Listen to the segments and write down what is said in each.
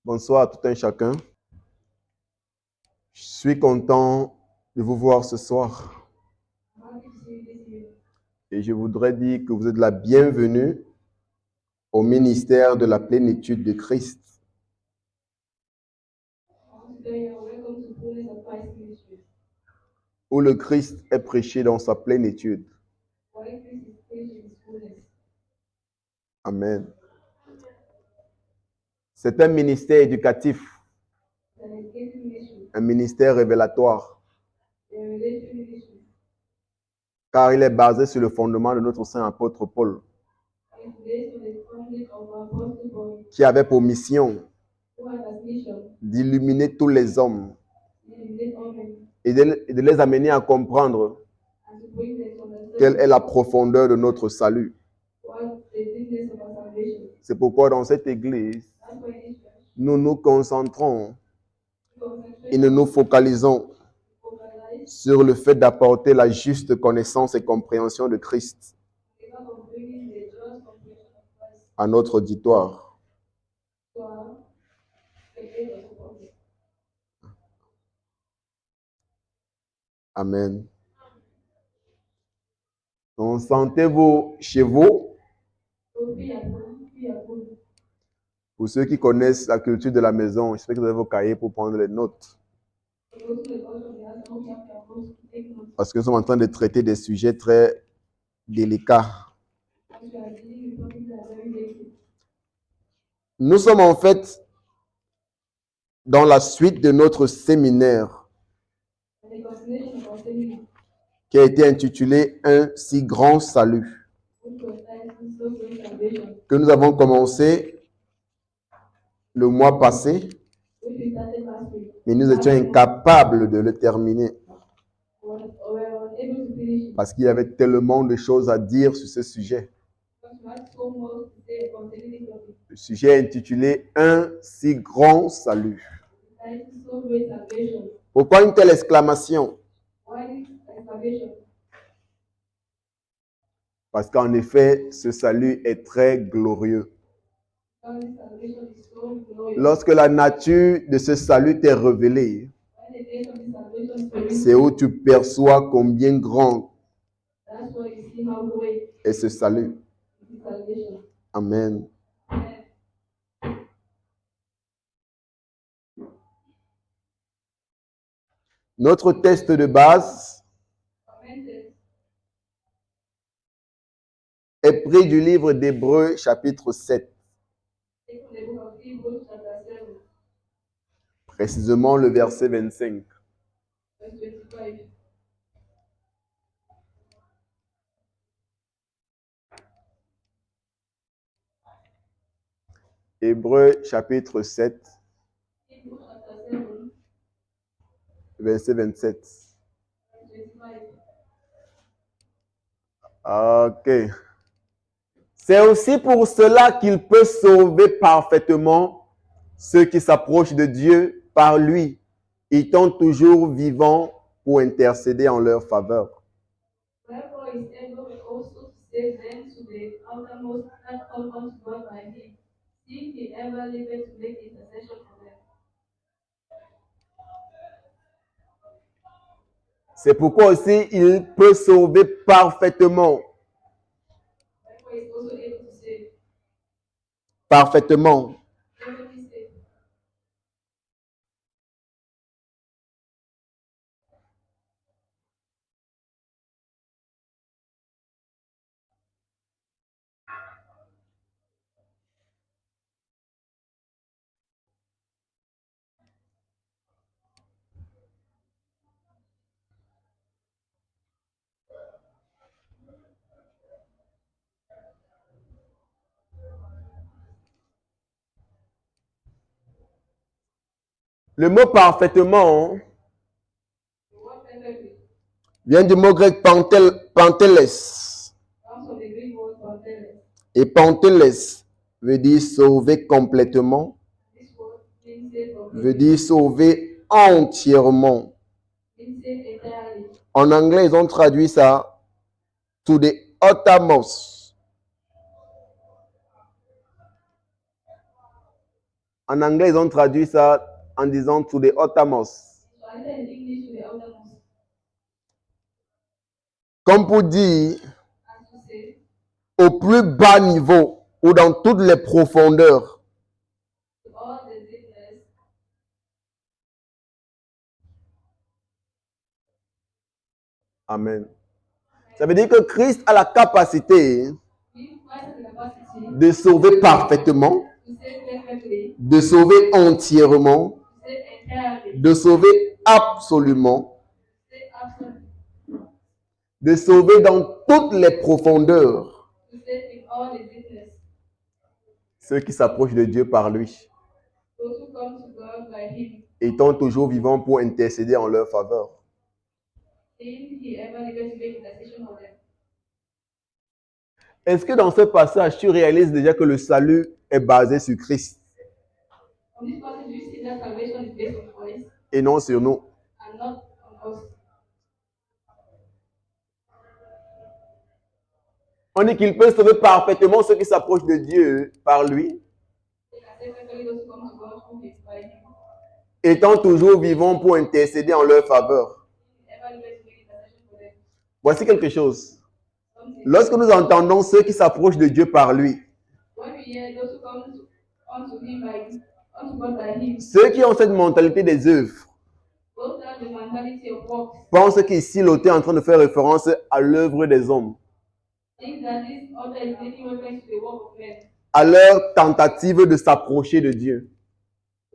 Bonsoir à tout un chacun. Je suis content de vous voir ce soir. Et je voudrais dire que vous êtes la bienvenue au ministère de la plénitude de Christ. Où le Christ est prêché dans sa plénitude. Amen. C'est un ministère éducatif, un ministère révélatoire, car il est basé sur le fondement de notre saint apôtre Paul, qui avait pour mission d'illuminer tous les hommes et de les amener à comprendre quelle est la profondeur de notre salut. C'est pourquoi dans cette église, nous nous concentrons et nous nous focalisons sur le fait d'apporter la juste connaissance et compréhension de Christ à notre auditoire. Amen. Donc, sentez-vous chez vous. Pour ceux qui connaissent la culture de la maison, j'espère que vous avez vos cahiers pour prendre les notes. Parce que nous sommes en train de traiter des sujets très délicats. Nous sommes en fait dans la suite de notre séminaire qui a été intitulé « Un si grand salut » que nous avons commencé le mois passé, mais nous étions incapables de le terminer parce qu'il y avait tellement de choses à dire sur ce sujet. Le sujet est intitulé « Un si grand salut ». Pourquoi une telle exclamation? Parce qu'en effet, ce salut est très glorieux. Lorsque la nature de ce salut t'est révélée, c'est où tu perçois combien grand est ce salut. Amen. Notre texte de base est pris du livre d'Hébreux chapitre 7. Précisément le verset 25. Hébreux chapitre 7, verset 27. Ok. C'est aussi pour cela qu'il peut sauver parfaitement ceux qui s'approchent de Dieu par lui, étant toujours vivants pour intercéder en leur faveur. C'est pourquoi aussi il peut sauver parfaitement. Parfaitement. Le mot parfaitement vient du mot grec panteles. Et panteles veut dire sauver complètement, veut dire sauver entièrement. En anglais, ils ont traduit ça to the uttermost. En anglais, ils ont traduit ça en disant to the uttermost. Translated in English to the outermost. Comme pour dire As to say, au plus bas niveau ou dans toutes les profondeurs. to all the deepness. Amen. Ça veut dire que Christ a la capacité Christ has the capacity de sauver parfaitement, to save perfectly, de sauver entièrement, to save entirely, de sauver absolument, to save absolutely, de sauver dans toutes les profondeurs to save in all the deepness. ceux qui s'approchent de Dieu par lui, Those who come to God by Him, étant toujours vivants pour intercéder en leur faveur. seeing He ever needed to make intercession for them. Est-ce que dans ce passage, tu réalises déjà que le salut est basé sur Christ On this passage, you see that salvation is based on Christ et non sur nous? and not on us. On dit qu'il peut sauver parfaitement ceux qui s'approchent de Dieu par lui, They can save perfectly those who come to God through His by Him, étant toujours vivants pour intercéder en leur faveur. ever needed to make intercession for them. Voici quelque chose. Something. Lorsque nous entendons ceux qui s'approchent de Dieu par lui, When we hear those who come unto Him by unto God by Him, ceux qui ont cette mentalité des œuvres, those that have the mentality of works, pensent qu'ici l'auteur est en train de faire référence à l'œuvre des hommes, think that this author is taking reference to the work of men, à leur tentative de s'approcher de Dieu.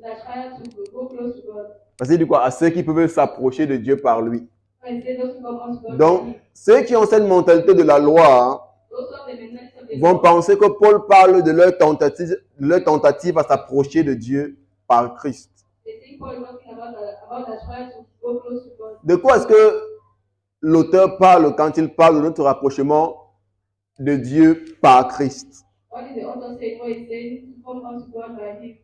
that try to go close to God. Parce qu'il dit quoi? À ceux qui peuvent s'approcher de Dieu par lui. When I say those who come unto God by Donc, Him, ceux qui ont cette mentalité de la loi those who have the mentality of the vont law, penser que Paul parle de leur tentative à s'approcher de Dieu par Christ. they think Paul is talking about that try to go close to God. De quoi est-ce que l'auteur parle quand il parle de notre rapprochement de Dieu par Christ? What is the author saying? What he's saying to come unto God by Him.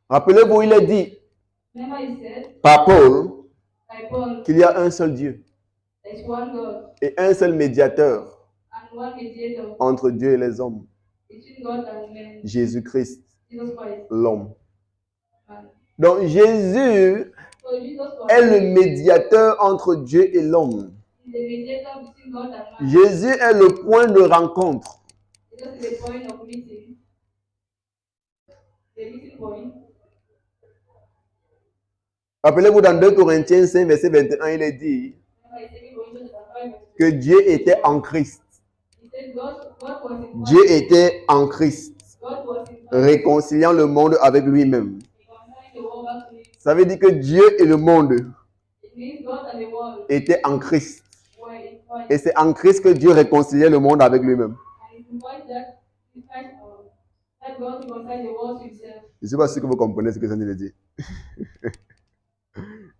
Rappelez-vous, il est dit Remember, he said par Paul by Paul, qu'il y a un seul Dieu there's one God et un seul médiateur and one mediator entre Dieu et les hommes, between God and men, Jésus-Christ, Jesus Christ. l'homme. Man. Donc Jésus So Jesus est Christ le médiateur entre Dieu et l'homme. is the mediator between God and man. Jésus est le point de rencontre. Jesus is the point of meeting. The meeting point. Rappelez-vous dans 2 Corinthiens 5, verset 21, il est dit Remember, he said in Corinthians chapter 5, verse que Dieu était en Christ. he said God was in Dieu Christ. était en Christ, God was in Christ. réconciliant le monde avec lui-même. Reconciling the world back to Him. Ça veut dire que Dieu et le monde It means God and the world étaient en Christ. were in Christ. Et c'est en Christ que Dieu réconciliait le monde avec lui-même. And it's in Christ that that God reconciled the world to Himself. Je ne suis pas sûr que vous comprenez ce que ça veut dire.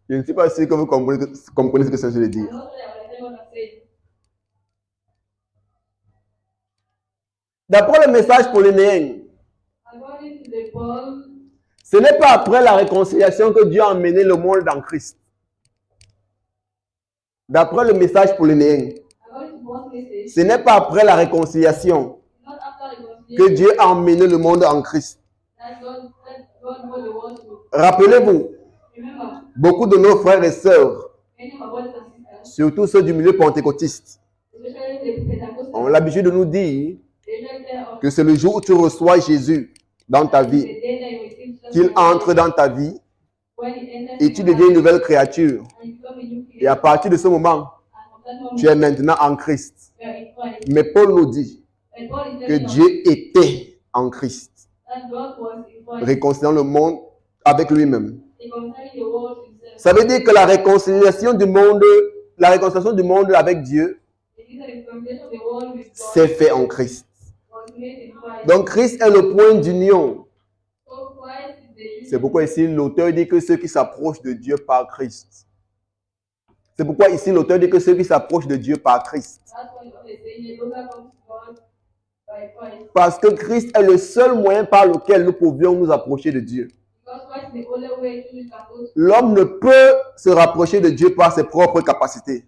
Je ne suis pas sûr que vous comprenez ce que ça veut dire. And also I understand what I'm saying. D'après le message polynéen, According to the Paul, ce n'est pas après la réconciliation que Dieu a emmené le monde en Christ. D'après le message polynéen, according to Paul's message, ce n'est pas après la réconciliation not after que reconciliation Dieu a emmené le monde en Christ. that God brought the world to. Rappelez-vous, Remember, beaucoup de nos frères et sœurs, many of my brothers and sisters, surtout ceux du milieu pentecôtiste, especially the Pentecostals, ont l'habitude de nous dire they usually tell us que c'est le jour où tu reçois Jésus dans ta the vie, day that you receive Jesus qu'il Christ, entre dans ta vie when He enters et in tu your deviens une life, nouvelle créature. and you become a new Et à creation. partir de ce moment, And from that moment, tu es maintenant en Christ. we are in Christ. Mais Paul nous dit And Paul is que telling us Dieu était en Christ, that God was in Christ, réconciliant le monde avec lui-même. reconciling the world to Himself. Ça veut dire que la réconciliation du monde avec Dieu It is a reconciliation of the world with God s'est fait en Christ. was made in Christ. Donc Christ est le point d'union. So Christ is the C'est pourquoi ici l'auteur dit que ceux qui s'approchent de Dieu par Christ. C'est pourquoi ici l'auteur dit que ceux qui s'approchent de Dieu par Christ. That's why God is saying, those that come to God by Christ. Parce que Christ est le seul moyen par lequel nous pouvions nous approcher de Dieu. Because Christ is the only way through which we can go to. L'homme ne peut se rapprocher de Dieu par ses propres capacités.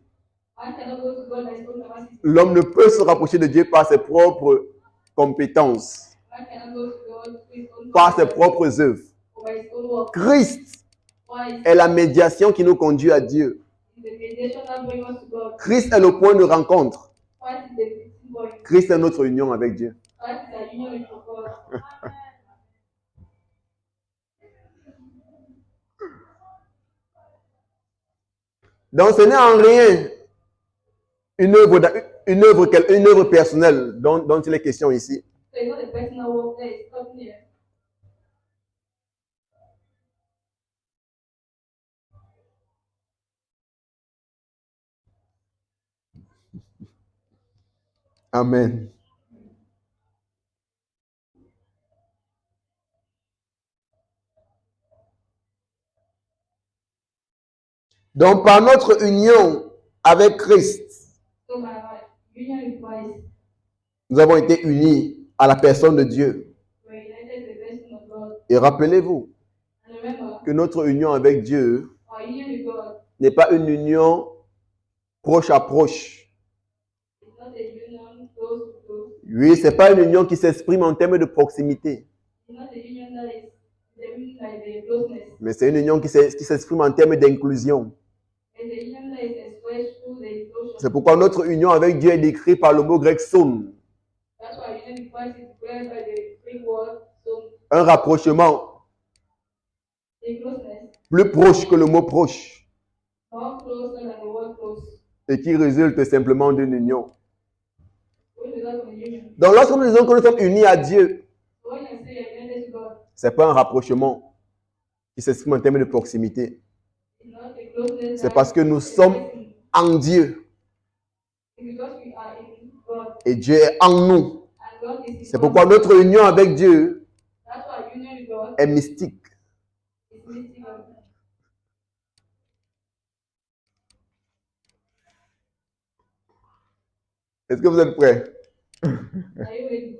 Man cannot go to God by his own capacity. L'homme ne peut se rapprocher de Dieu par ses propres compétences, Man cannot go to God with his own par ses competence propres œuvres. or by his own work. Christ Why est la médiation qui nous conduit à Dieu. is the mediation that brings us to God? Christ est le point de rencontre. Why is the meeting point? Christ est notre union avec Dieu. Why is our union with God? Donc ce n'est en rien une œuvre personnelle dont il est question ici. So it's not a personal work that is stopping here. Amen. Donc par notre union avec Christ, So by our union with Christ, nous avons été unis à la personne de Dieu. we're united to the person of God. Et rappelez-vous And remember, que notre union avec Dieu our union with God n'est pas une union proche à proche. is not a union close to close. Oui, ce n'est pas une union qui s'exprime en termes de proximité, It's not a union that is determined by the closeness. mais c'est une union qui s'exprime en termes d'inclusion. It's a union that is expressed through the inclusion. C'est pourquoi notre union avec Dieu est décrite par le mot grec son, That's why union with Christ is declared by the Greek word, so un rapprochement the closeness, plus proche que le mot proche, more closer than the word close, et qui résulte simplement d'une union. which is not a union. Donc lorsque nous disons que nous sommes unis à Dieu, So when you say you're united to God, ce n'est pas un rapprochement qui s'exprime en termes de proximité. it's not a closeness. C'est parce que nous sommes en Dieu It's because we are in God et Dieu est en nous. and God is in C'est us. pourquoi notre union avec Dieu That's why union with God est mystique. is mystical. Est-ce que vous êtes prêts? Are you ready?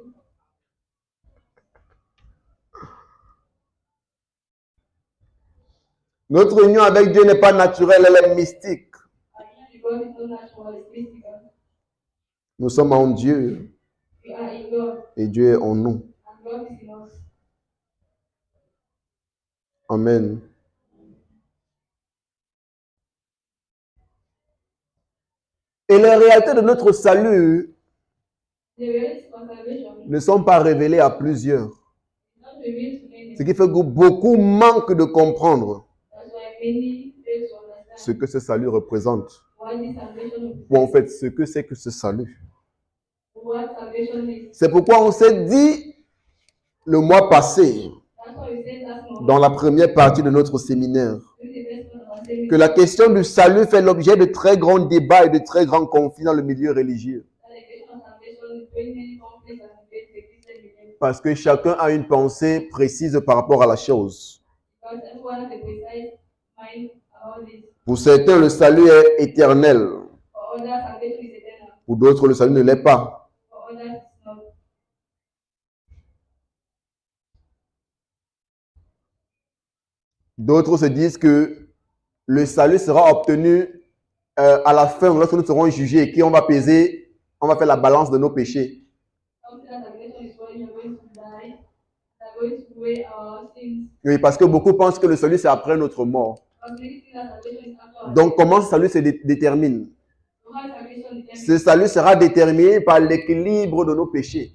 Notre union avec Dieu n'est pas naturelle, elle est mystique. Our union with God is not natural, it's mystical. Nous sommes en Dieu We are in God et Dieu est en nous. and God is in us. Amen. Et les réalités de notre salut The reality of salvation ne sont pas révélées à plusieurs. is not revealed to many. Ce qui fait que beaucoup manquent de comprendre That's why many fail to understand ce que ce salut représente. what this salvation Ou en fait, ce que c'est que ce salut. what salvation is. C'est pourquoi on s'est dit le mois passé, That's why we said last month, dans la première partie de notre séminaire, this is the best one of our saving, que la question du salut fait l'objet de très grands débats et de très grands conflits dans le milieu religieux. that the question of salvation is very many conflicts and debates the Christian religion. Parce que chacun a une pensée précise par rapport à la chose. Because everyone has a precise mind about this. Pour certains, le salut est éternel. For others, salvation is eternal. Pour d'autres, le salut ne l'est pas. For others, it's not. D'autres se disent que le salut sera obtenu à la fin, lorsque nous serons jugés et qu'on va peser, on va faire la balance de nos péchés. Some say that salvation is when you're going to die, they're going to weigh our sins. Oui, parce que beaucoup pensent que le salut, c'est après notre mort. Because many think that salvation is after our Donc, comment ce salut se détermine? So how is salvation determined? Ce salut sera déterminé par l'équilibre de nos péchés.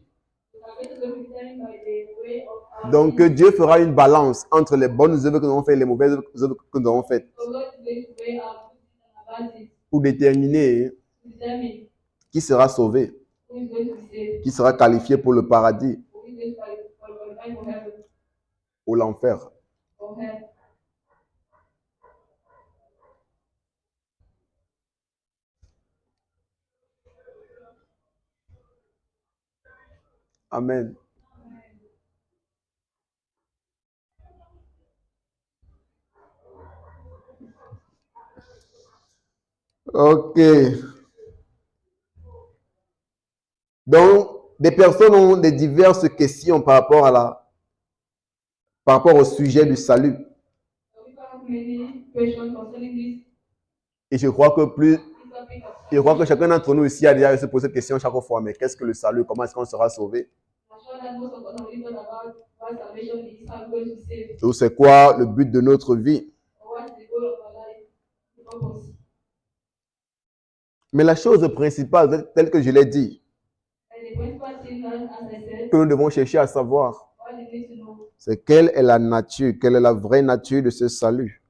Salvation is going to be determined by the way of our Donc, sins. Dieu fera une balance entre les bonnes œuvres que nous avons faites et les mauvaises œuvres que nous avons faites So God is going to weigh our good deeds and our bad deeds pour déterminer to determine qui sera sauvé, who is going to be saved, qui sera qualifié pour le paradis who is going to qualify for heaven ou l'enfer. or hell. Amen. Ok. Donc, des personnes ont des diverses questions par rapport au sujet du salut. So people have many questions concerning Et je crois que plus this topic of Je crois que chacun d'entre nous ici a déjà se posé cette question chaque fois, mais qu'est-ce que le salut? Comment est-ce qu'on sera sauvé? I'm sure that most of us have already thought about what salvation is, how I'm going to save, Ou c'est quoi le but de notre vie? or what is the goal of our life, the purpose. Mais la chose principale, telle que je l'ai dit, And the principal thing, as I said, que nous devons chercher à savoir, what you need to know, c'est quelle est la nature, quelle est la vraie nature de ce salut.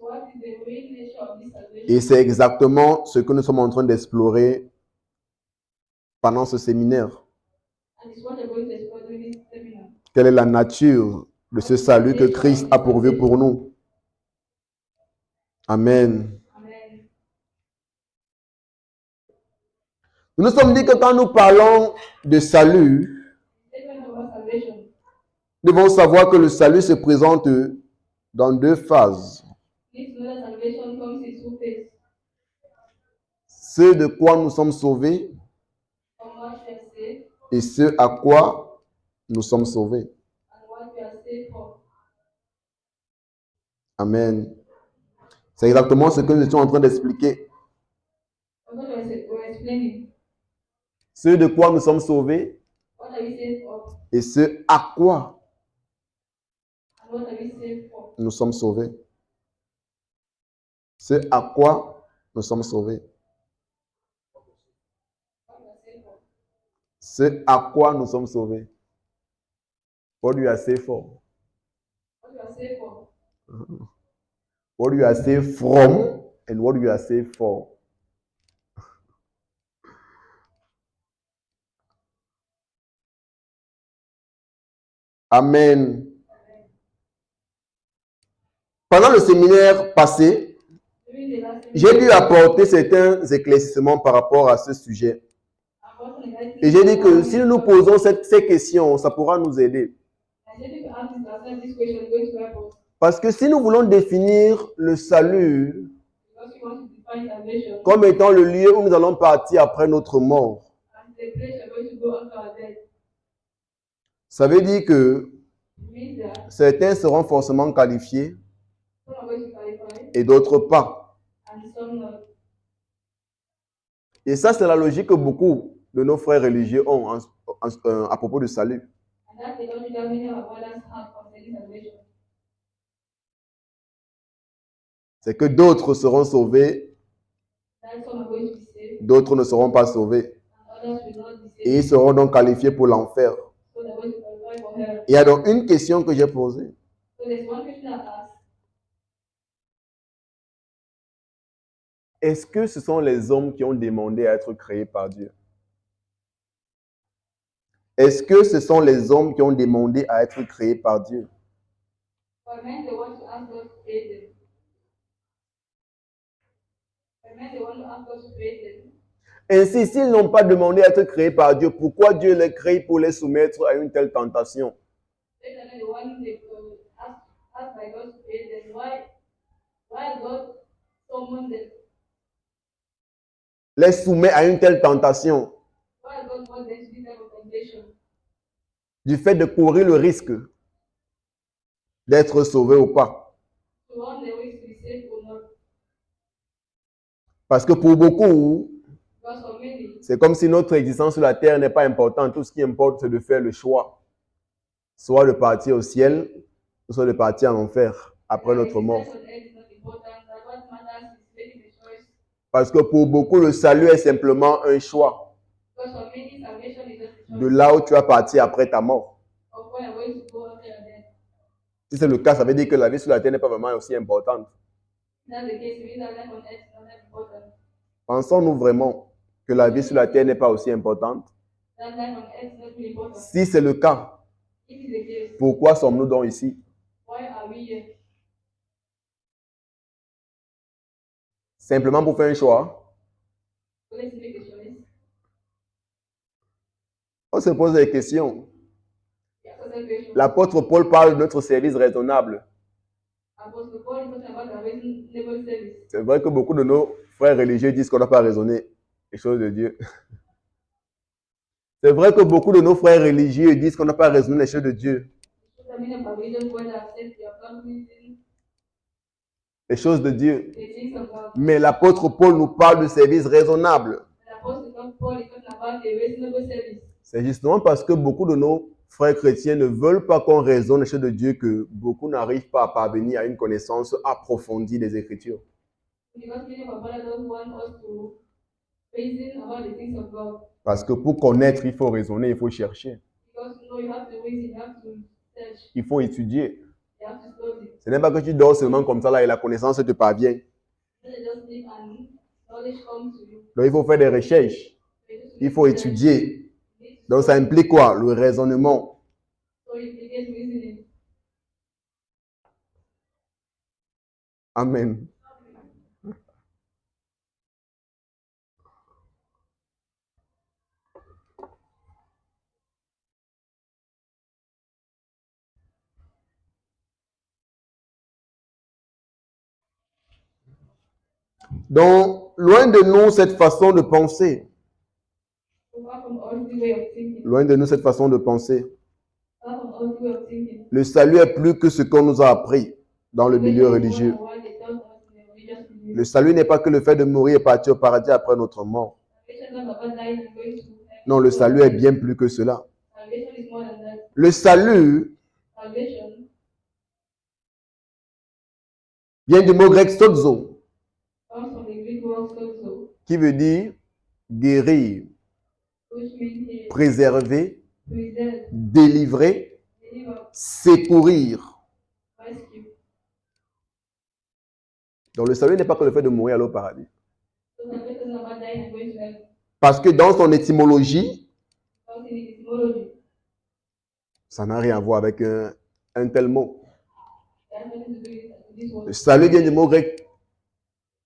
what is the real nature of this salvation. Et c'est exactement ce que nous sommes en train d'explorer pendant ce séminaire. And it's what you're going to explore during this seminar. Quelle est la nature de ce salut que Christ a pourvu pour nous? Amen. Amen. Nous nous sommes dit que quand nous parlons de salut, Statement about salvation. nous devons savoir que le salut se présente dans deux phases. You need to know that salvation comes in two phases. Ce de quoi nous sommes sauvés From what we are saved et ce à quoi nous sommes sauvés. and what we are saved for. Amen. C'est exactement ce que nous étions en train d'expliquer. That's what we're explaining. Ce de quoi nous sommes sauvés What are we saved for? et ce à quoi And what are we saved for? nous sommes sauvés. Ce à quoi nous sommes sauvés. What we are saved for. Ce à quoi nous sommes sauvés. What you are saved for. What we are saved for. What you are saved from and what you are saved for. Amen. Pendant le séminaire passé, During the last j'ai dû apporter certains éclaircissements par rapport à ce sujet. Et j'ai dit que si nous nous posons ces questions, ça pourra nous aider. Parce que si nous voulons définir le salut comme étant le lieu où nous allons partir après notre mort, ça veut dire que certains seront forcément qualifiés et d'autres pas. Et ça, c'est la logique que beaucoup de nos frères religieux ont à propos du salut. C'est que d'autres seront sauvés, d'autres ne seront pas sauvés. Et ils seront donc qualifiés pour l'enfer. Il y a donc une question que j'ai posée. Est-ce que ce sont les hommes qui ont demandé à être créés par Dieu? Est-ce que ce sont les hommes qui ont demandé à être créés par Dieu? Ainsi, s'ils n'ont pas demandé à être créés par Dieu, pourquoi Dieu les crée pour les soumettre à une telle tentation? Les soumet à une telle tentation du fait de courir le risque d'être sauvé ou pas. Parce que pour beaucoup, c'est comme si notre existence sur la terre n'est pas importante. Tout ce qui importe, c'est de faire le choix. Soit de partir au ciel, soit de partir en enfer après notre mort. Parce que pour beaucoup, le salut est simplement un choix. De là où tu vas partir après ta mort. Si c'est le cas, ça veut dire que la vie sur la terre n'est pas vraiment aussi importante. Pensons-nous vraiment que la vie sur la terre n'est pas aussi importante? Si c'est le cas, pourquoi sommes-nous donc ici? Simplement pour faire un choix? On se pose des questions. L'apôtre Paul parle de notre service raisonnable. C'est vrai que beaucoup de nos frères religieux disent qu'on n'a pas raisonné les choses de Dieu. C'est vrai que beaucoup de nos frères religieux disent qu'on n'a pas raisonné les choses de Dieu. les choses de Dieu. the things of God. Mais l'apôtre Paul nous parle de service raisonnable. And Apostle Paul is talking about a reasonable service. C'est justement parce que beaucoup de nos frères chrétiens ne veulent pas qu'on raisonne les choses de Dieu que beaucoup n'arrivent pas à parvenir à une connaissance approfondie des Écritures. Because many of our brothers don't want us to reason about the things of God. Parce que pour connaître, il faut raisonner, il faut chercher, Because you have to reason, you have to search, il faut étudier. you have to study. Ce n'est pas que tu dors seulement comme ça là et la connaissance te parvient. You don't just sleep and knowledge comes to you. Donc il faut faire des recherches, il faut étudier. Donc ça implique quoi? Le raisonnement. So it begins reasoning. Amen. Donc, loin de nous cette façon de penser. Apart from earthly way of thinking. Loin de nous cette façon de penser. Apart from earthly way of thinking. Le salut est plus que ce qu'on nous a appris dans le milieu religieux. Le salut n'est pas que le fait de mourir et partir au paradis après notre mort. Non, le salut est bien plus que cela. Le salut vient du mot grec sozo, qui veut dire guérir, préserver, délivrer, secourir. Donc le salut n'est pas que le fait de mourir aller au paradis. Parce que dans son étymologie, ça n'a rien à voir avec un tel mot. Le salut vient du mot grec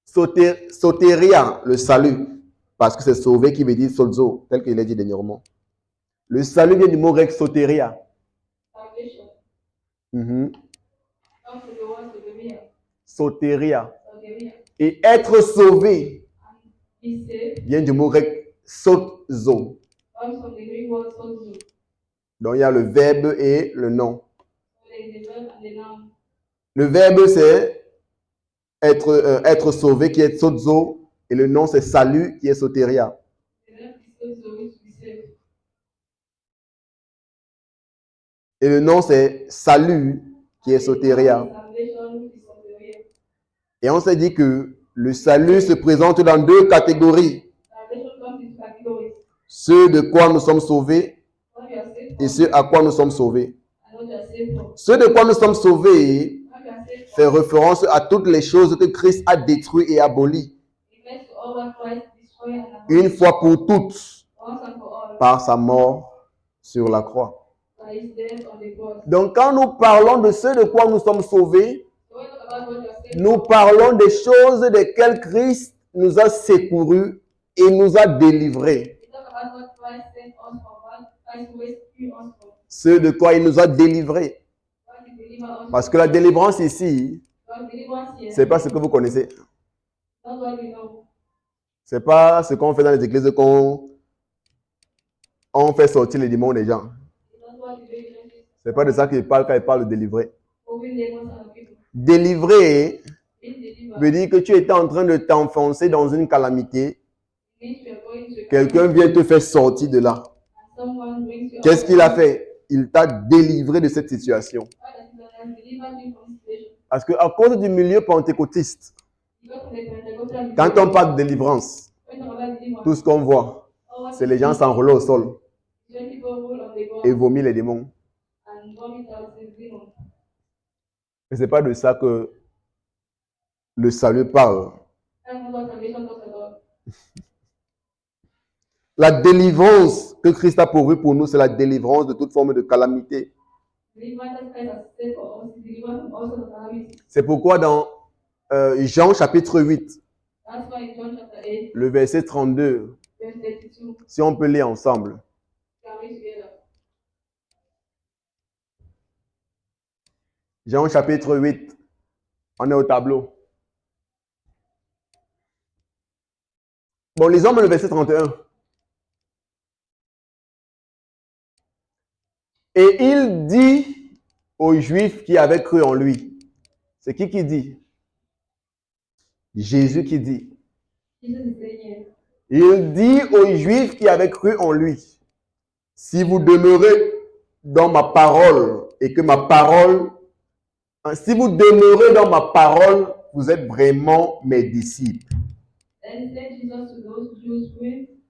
sotéria, le salut, parce que c'est sauver qui veut dire sozo, tel qu'il est dit dernièrement. Le salut vient du mot grec sotéria. Sotéria. Et être sauvé vient du mot grec sozo. Donc il y a le verbe et le nom. Le verbe c'est être sauvé qui est sozo et le nom c'est salut qui est sotéria. Et le nom c'est salut qui est sotéria. Et on s'est dit que le salut se présente dans deux catégories. Ce de quoi nous sommes sauvés et ce à quoi nous sommes sauvés. Ce de quoi nous sommes sauvés fait référence à toutes les choses que Christ a détruites et abolies une fois pour toutes par sa mort sur la croix. Donc quand nous parlons de ce de quoi nous sommes sauvés, nous parlons des choses desquelles Christ nous a secourus et nous a délivrés. Ce de quoi il nous a délivrés. Parce que la délivrance ici, c'est pas ce que vous connaissez. C'est pas ce qu'on fait dans les églises qu'on fait sortir les démons des gens. C'est pas de ça qu'il parle quand il parle de délivrer. Délivrer veut dire que tu étais en train de t'enfoncer dans une calamité. Quelqu'un vient te faire sortir de là. Qu'est-ce qu'il a fait? Il t'a délivré de cette situation. Parce qu'à cause du milieu pentecôtiste, quand on parle de délivrance, tout ce qu'on voit, c'est les gens s'enrouler au sol et vomir les démons. Mais ce n'est pas de ça que le salut parle. La délivrance que Christ a pourvue pour nous, c'est la délivrance de toute forme de calamité. C'est pourquoi dans Jean chapitre 8, le verset 32, si on peut lire ensemble. Jean chapitre 8, on est au tableau. Bon, lisons le verset 31. Et il dit aux Juifs qui avaient cru en lui. C'est qui dit? Jésus qui dit. Jesus is saying here. Il dit aux Juifs qui avaient cru en lui, si vous demeurez dans ma parole et que ma parole, si vous demeurez dans ma parole, vous êtes vraiment mes disciples. Then said Jesus to those Jews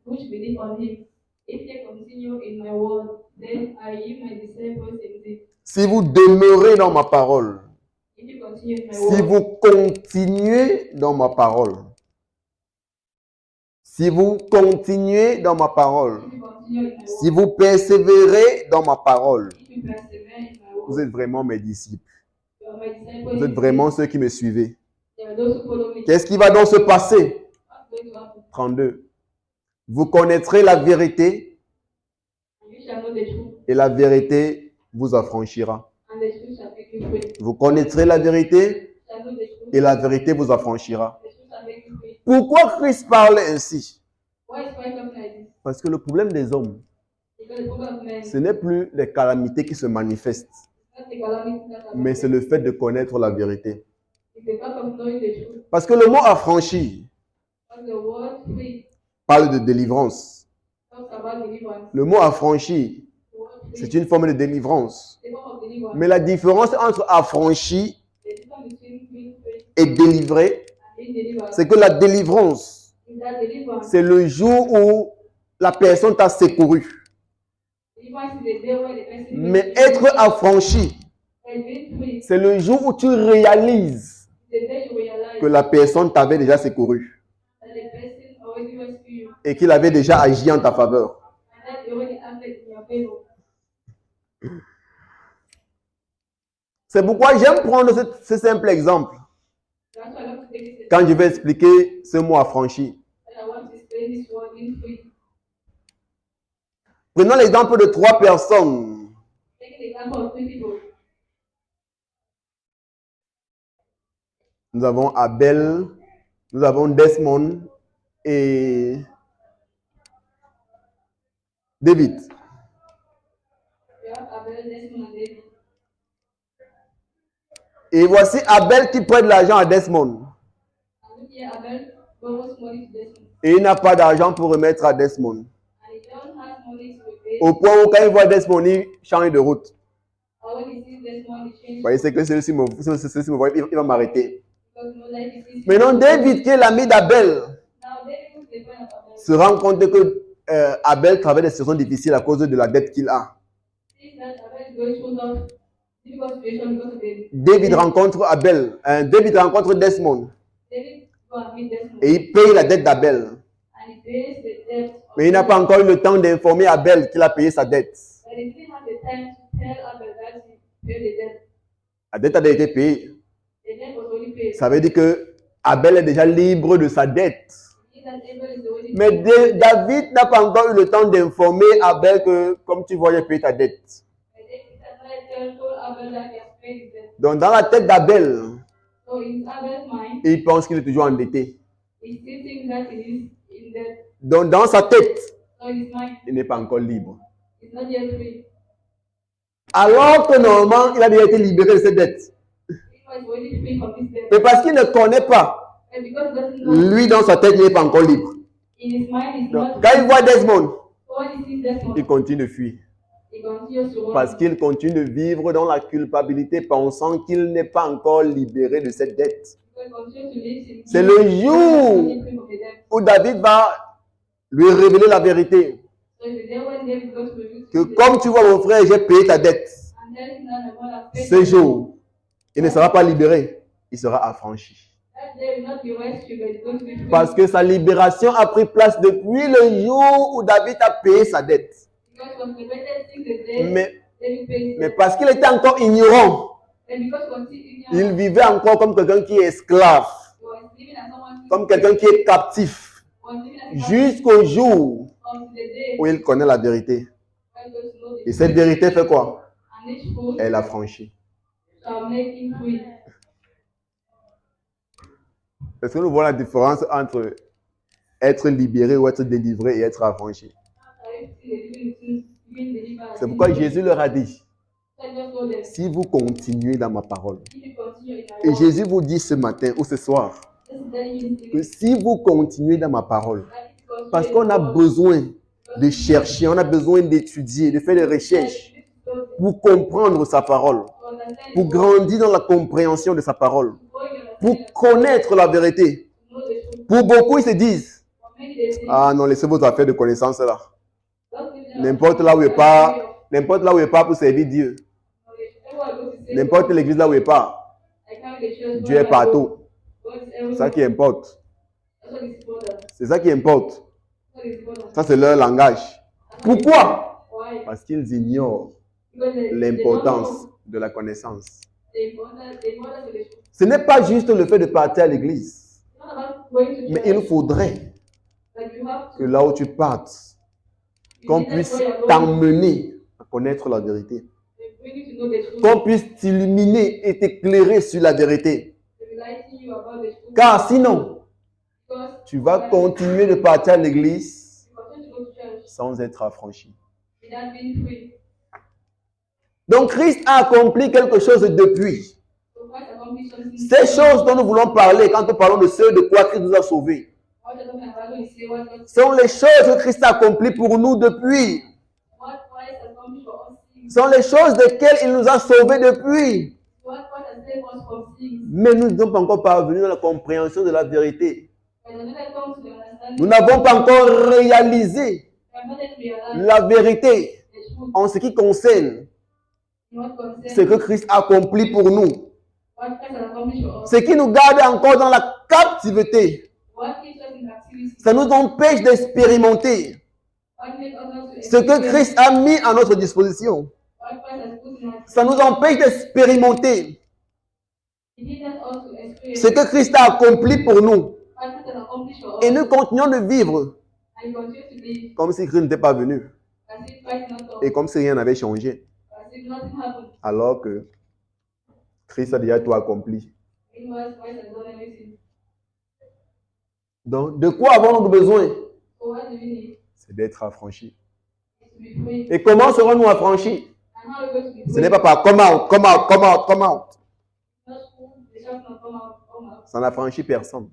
which believe on him, if ye continue in my word, then are ye my disciples indeed. Si vous demeurez dans ma parole, If you continue in my si word, vous continuez dans ma parole, si vous continuez dans ma parole, if you continue in my word, si vous persévérez dans ma parole, if you persevere in my vous word, êtes vraiment mes disciples. you are my disciples Vous êtes indeed. vraiment ceux qui me suivez. They are those who follow me. Qu'est-ce qui va donc se passer? What's going to happen? 32. Vous connaîtrez la vérité And you shall know the truth, et la vérité vous affranchira. and the truth shall make you free. Vous connaîtrez la vérité You shall know the truth, et la vérité vous affranchira. the truth shall make you free. Pourquoi Christ parle ainsi? Why is Christ talking like this? Parce que le problème des hommes, Because the problem of men is ce n'est plus les calamités qui se manifestent, not the calamity that mais c'est le fait de connaître la vérité. It's the fact of knowing the truth. Parce que le mot affranchi Because the word free parle de délivrance. talks about deliverance. Le mot affranchi, The word free c'est une forme de délivrance. is the form of deliverance. Mais la différence entre affranchi The difference between being free et délivré, and being delivered c'est que la délivrance, is that deliverance. c'est le jour où la personne t'a secouru. Deliverance is the day where the person Mais être affranchi, and being free c'est le jour où tu réalises is the day you realize que la personne t'avait déjà secouru that the person already rescued you et qu'il avait déjà agi en ta faveur. and that he already acted in your favor. C'est pourquoi j'aime prendre ce simple exemple That's why I love to take this quand je vais expliquer ce mot affranchi. and I want to explain this word being free. Prenons l'exemple de 3 personnes. Taking the example of 3 people. Nous avons Abel, nous avons Desmond et David. We have Abel, Desmond, and David. Et voici Abel qui prête l'argent à Desmond. And look here, Abel borrows money to Desmond. Et il n'a pas d'argent pour remettre à Desmond. And he don't have money to repay. Au point où quand il voit Desmond, il change de route. Or when he sees Desmond, he changes. Vous voyez, c'est que celui-ci me voit, il va m'arrêter. Because no life is easy. Maintenant, David, qui est l'ami d'Abel, Now David is the friend of Abel. se rend compte que Abel traverse des situations difficiles à cause de la dette qu'il a. Sees that Abel is going through some difficult situation because of the David rencontre David rencontre Desmond David go and meet Desmond. et il paye la dette d'Abel. And he pays the debt. of Mais il n'a pas Desmond. encore eu le temps d'informer Abel qu'il a payé sa dette. But he didn't have the time to tell Abel that he paid the debt. La dette a été payée. The debt was already paid. Ça veut dire que Abel est déjà libre de sa dette. He that Abel is already Mais paid. David n'a pas encore eu le temps d'informer Abel que, comme tu vois, j'ai payé ta dette. And David has not told Abel that he has paid his debt. Donc, dans la tête d'Abel, So in Abel's mind, il pense qu'il est toujours endetté. he still thinks that he is in debt. Donc, dans sa tête, So in his mind, il n'est pas encore libre. he's not yet free. Alors que normalement, il a déjà été libéré de cette dette. He was already free from this debt. Mais parce qu'il ne connaît pas, And because he doesn't know, lui, dans sa tête, il n'est pas encore libre. in his mind, he's Donc, not. quand il voit Desmond, So when he sees Desmond, il continue de fuir. he continues to run. Parce qu'il continue de vivre dans la culpabilité, pensant qu'il n'est pas encore libéré de cette dette. Because he continues to live in C'est le guilt, jour free from the debt. où David va lui révéler la vérité. So it's the day when David goes to reveal Que to the comme tu vois mon frère, j'ai payé ta dette. and tell him that the man has paid Ce the jour, il ne sera pas libéré, il sera affranchi. debt. That day will not be rescued, but it's going to be free. Parce que sa libération a pris place depuis le jour où David a payé sa dette. Because he was liberated since the day Mais, David paid his mais debt. parce qu'il était encore ignorant, And because he was still il ignorant, vivait encore comme quelqu'un qui est esclave, he was living as someone who comme quelqu'un qui est captif, was living as a jusqu'au jour until the day où il connaît la vérité. when he goes to know the Et cette vérité fait quoi? and each fool Elle a franchi. shall make him free. Est-ce que nous voyons la différence entre être libéré ou être délivré et être affranchi? C'est pourquoi Jésus leur a dit, si vous continuez dans ma parole, et Jésus vous dit ce matin ou ce soir, This is telling you this que thing. si vous continuez dans ma parole, That is because parce you qu'on a know besoin de chercher, on a besoin d'étudier, de faire des recherches pour comprendre sa parole, to understand pour the word, grandir dans la compréhension de sa parole, to grow in your pour understanding, connaître la vérité. to know the truth. Pour beaucoup, ils se disent, For many they think, ah non, laissez vos affaires de connaissance là. don't give them N'importe là où il part, n'importe là où il part pour servir Dieu. knowledge. Everyone goes to say, N'importe l'église là où il part, I can't the church. Dieu est partout. God is C'est ça everywhere. qui importe. That's what is important. C'est ça qui importe. That's what is important. Ça, c'est leur langage. Pourquoi? Why? Parce qu'ils ignorent Because they don't l'importance know de la connaissance. the importance of the truth. Ce n'est pas juste le fait de partir à l'église, It's not about going to mais church, il faudrait but you have que to. là où tu partes, You qu'on need that puisse where you're going. t'emmener à connaître la vérité, They bring you to know the truth. qu'on puisse t'illuminer et t'éclairer sur la vérité. They enlighten you about the truth. Car sinon, Because tu vas continuer de partir à l'église you continue to go to church sans être affranchi. without being free. Donc Christ a accompli quelque chose depuis. So Christ accomplished something. Ces choses dont nous voulons parler quand nous parlons de ce de quoi Christ nous a sauvés, What you're talking about when you say what God, sont les choses que Christ a accomplies pour nous depuis. what Christ accomplished for us sin. Sont les choses desquelles il nous a sauvés depuis. What God has saved us from sin. Mais nous ne sommes pas encore parvenus dans la compréhension de la vérité. But when it comes to the understanding, Nous n'avons pas encore réalisé we have not yet realized la vérité the truth en ce qui concerne in what concerns ce que Christ a accompli pour nous. what Christ has accomplished for us. Ce qui nous garde encore dans la captivité. What keeps us in captivity. Ça nous empêche d'expérimenter What makes us not to ce que Christ a mis à notre disposition. what Christ has put in us. Ça nous empêche d'expérimenter He did that all to experience ce que Christ a accompli pour nous. what Christ has accomplished for us. Et nous continuons de vivre And continue to live comme si Christ n'était pas venu as if Christ not come. et comme si rien n'avait changé. As if nothing happened. Alors que Christ a déjà tout accompli. Meanwhile, Christ has done everything. Donc, de quoi avons-nous besoin? So what do we need? C'est d'être affranchis. Is to be free. Et comment serons-nous affranchis? And how are we going to be Ce free? n'est pas par come out, come out, come out, come out. Not school, the church not come out. Ça n'affranchit personne.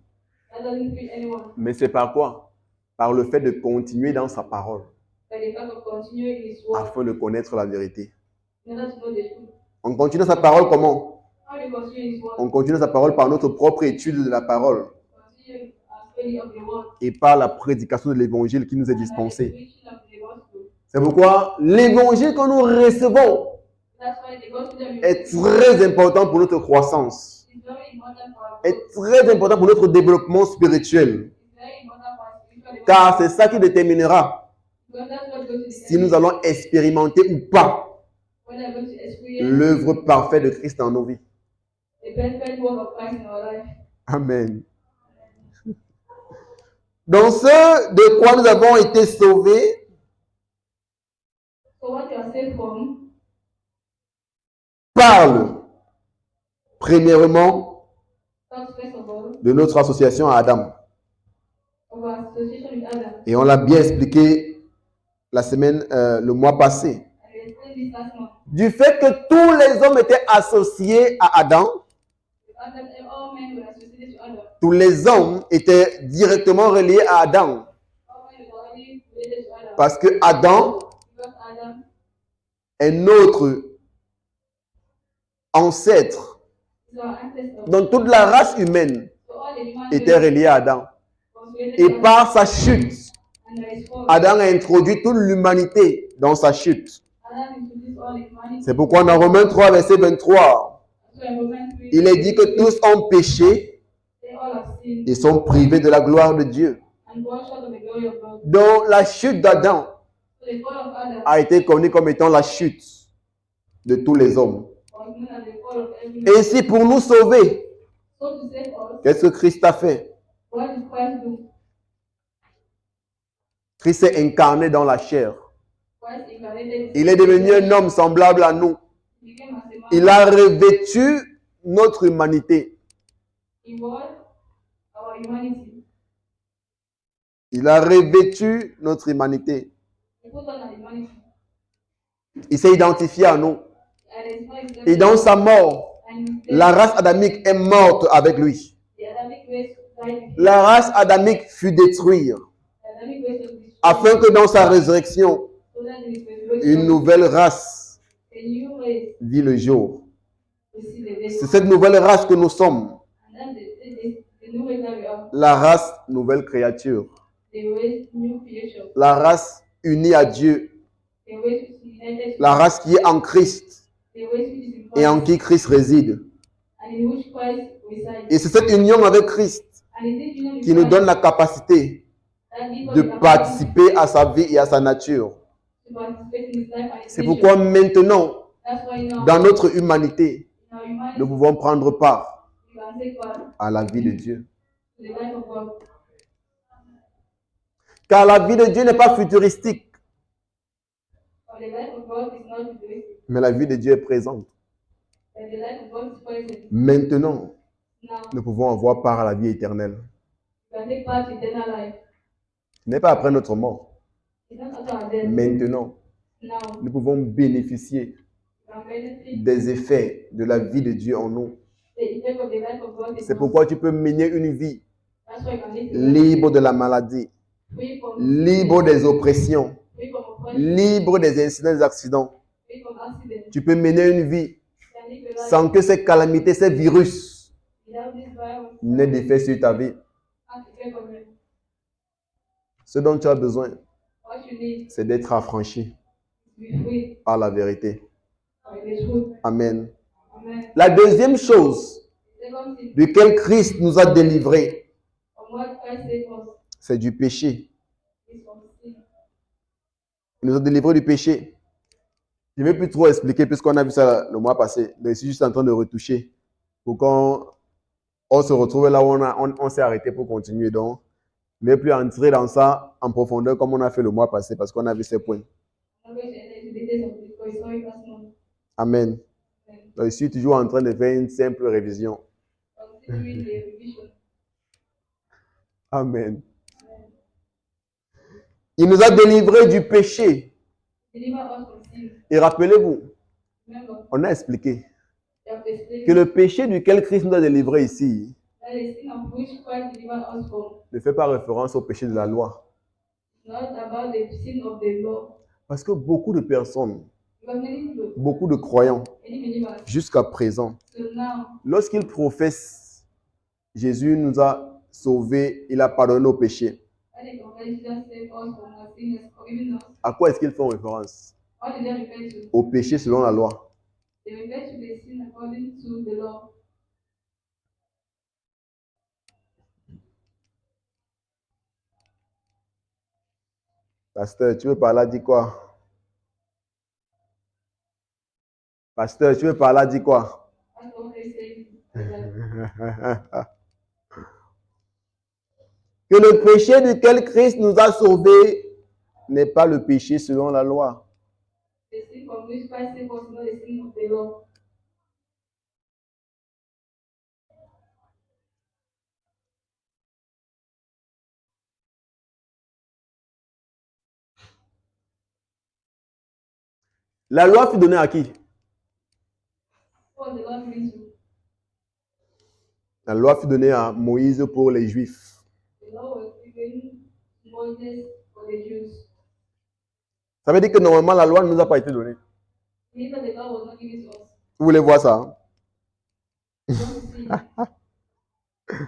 That doesn't free anyone. Mais c'est par quoi? Par le fait de continuer dans sa parole But the fact of continuing His word afin de connaître la vérité. in order to know the truth. On continue sa parole comment? How do you continue His word? On continue sa parole par notre propre étude de la parole Continue study of the word. et par la prédication de l'évangile qui nous est And by the dispensée. preaching of the gospel. C'est pourquoi l'évangile que nous recevons That's why the gospel that we est receive très important pour notre croissance, is very important for our est growth. très important pour notre développement spirituel. It's very important for our spiritual Car c'est ça qui déterminera because that's what goes to si nous allons expérimenter ou pas whether we're going to experience l'œuvre parfaite de Christ dans nos vies. the perfect work of Christ in our life. Amen. Dans ce de quoi nous avons été sauvés, So what you are saved from parle premièrement talks first of all de notre association à Adam. of our association with Adam. Et on l'a bien expliqué la semaine, le mois passé. And we explained this last month. Du fait que tous les hommes étaient associés à Adam, The fact that all men were associated to Adam. tous les hommes étaient directement reliés à Adam. All men were already related to Adam. Parce que Adam Because Adam est notre ancêtre. is our ancestor. Donc toute la race humaine So all the human était reliée à Adam. was related Et to Adam. par sa chute, And there is fall. Adam a introduit toute l'humanité dans sa chute. Adam introduced all humanity. C'est pourquoi dans Romains 3, verset 23, So in Romans 3, il est dit que tous ont péché they all have sinned et sont privés de la gloire de Dieu. and fall short of the glory of God. Donc la chute d'Adam So the fall of Adam a été connue comme étant la chute de tous les hommes. was known as the fall of every man. Et ici, pour nous sauver, So to save us, qu'est-ce que Christ a fait? what did Christ do? Christ s'est incarné dans la chair. Christ incarnated. Il est devenu un homme semblable à nous. He became as a man. Il a revêtu notre humanité. He was our humanity. Il a revêtu notre humanité. He put on our humanity. Il s'est identifié à nous. Identified himself Et dans sa mort, and la race adamique est morte avec lui. the Adamic race la race adamique fut détruite, Adamic race was destroyed, afin que dans sa résurrection, so that in his une resurrection, nouvelle race a new race vit le jour. will see the day. C'est cette nouvelle race que nous sommes, And then the new race that we are, la race nouvelle créature, the race new creation, la race unie à Dieu, the race which is united to la God, race qui est en Christ the race which is in et en Christ, qui Christ réside. and in which Christ resides. Et c'est cette union avec Christ And in this union with qui nous Christ, donne la capacité that gives us de the capacity participer à sa vie et à sa nature. to participate in his life and his C'est nature. pourquoi maintenant, That's why now, dans notre humanité, in our humanity, nous pouvons prendre part we can take part à la vie de Dieu. to the life of God. Car la vie de Dieu n'est pas futuristique, For the life of God is not futuristic, mais la vie de Dieu est présente. but the life of God is present. Maintenant, Now, nous pouvons avoir part à la vie éternelle. we can take part in eternal life. Ce n'est pas après notre mort. It's not after our death. Maintenant, Now, nous pouvons bénéficier we can benefit des effets de la vie de Dieu en nous. the effect of the life of God in C'est us. pourquoi tu peux mener une vie That's why you can live a life libre de la maladie, free from libre des oppressions, free from oppression, libre des incidents, des accidents. free from accident. Tu peux mener une vie You can live a life sans que ces calamités, ces virus without this virus n'aient d'effet sur ta vie. have effect on you. Ce dont tu as besoin, What you need c'est d'être affranchi is to be free par la vérité. by the truth. Amen. Amen. La deuxième chose Second thing, duquel Christ nous a délivrés, from what Christ saved us c'est du péché. is from sin. Il nous a délivrés du péché. Je ne vais plus trop expliquer puisqu'on a vu ça le mois passé. Mais je suis juste en train de retoucher pour qu'on se retrouve là où on s'est arrêté pour continuer. Donc, je ne vais plus entrer dans ça en profondeur comme on a fait le mois passé parce qu'on a vu ces points. I'm not going to enter into the details of this because it's very personal. Amen. Donc, je suis toujours en train de faire une simple révision. Continuing the revision. Amen. Il nous a délivrés du péché. Deliver us from sin. Et rappelez-vous, Remember, on a expliqué we have explained que le péché duquel Christ nous a délivrés ici that the sin of which Christ delivered us from ne fait pas référence au péché de la loi. is not about the sin of the law. Parce que beaucoup de personnes, Because many people, beaucoup de croyants, many believers, jusqu'à présent, so now, lorsqu'ils professent Jésus nous a sauvés, il a pardonné nos péchés, when they confess Jesus saved us from our sin, has forgiven us, à quoi est-ce qu'ils font référence? what do they refer to? Au péché selon la loi. They refer to the sin according to the law. Pasteur, tu veux parler, dis quoi? Pasteur, tu veux parler, dis quoi? That's what they say. That Que le péché duquel Christ nous a sauvés n'est pas le péché selon la loi. the sin from which Christ saved us is not the sin of the law. La loi fut donnée à qui? What was the law given to? La loi fut donnée à Moïse pour les Juifs. The law was given to Moses for the Jews. Ça veut dire que normalement la loi ne nous a pas été donnée. Neither the law was not given to us. Vous voulez voir ça? Hein? You want to see?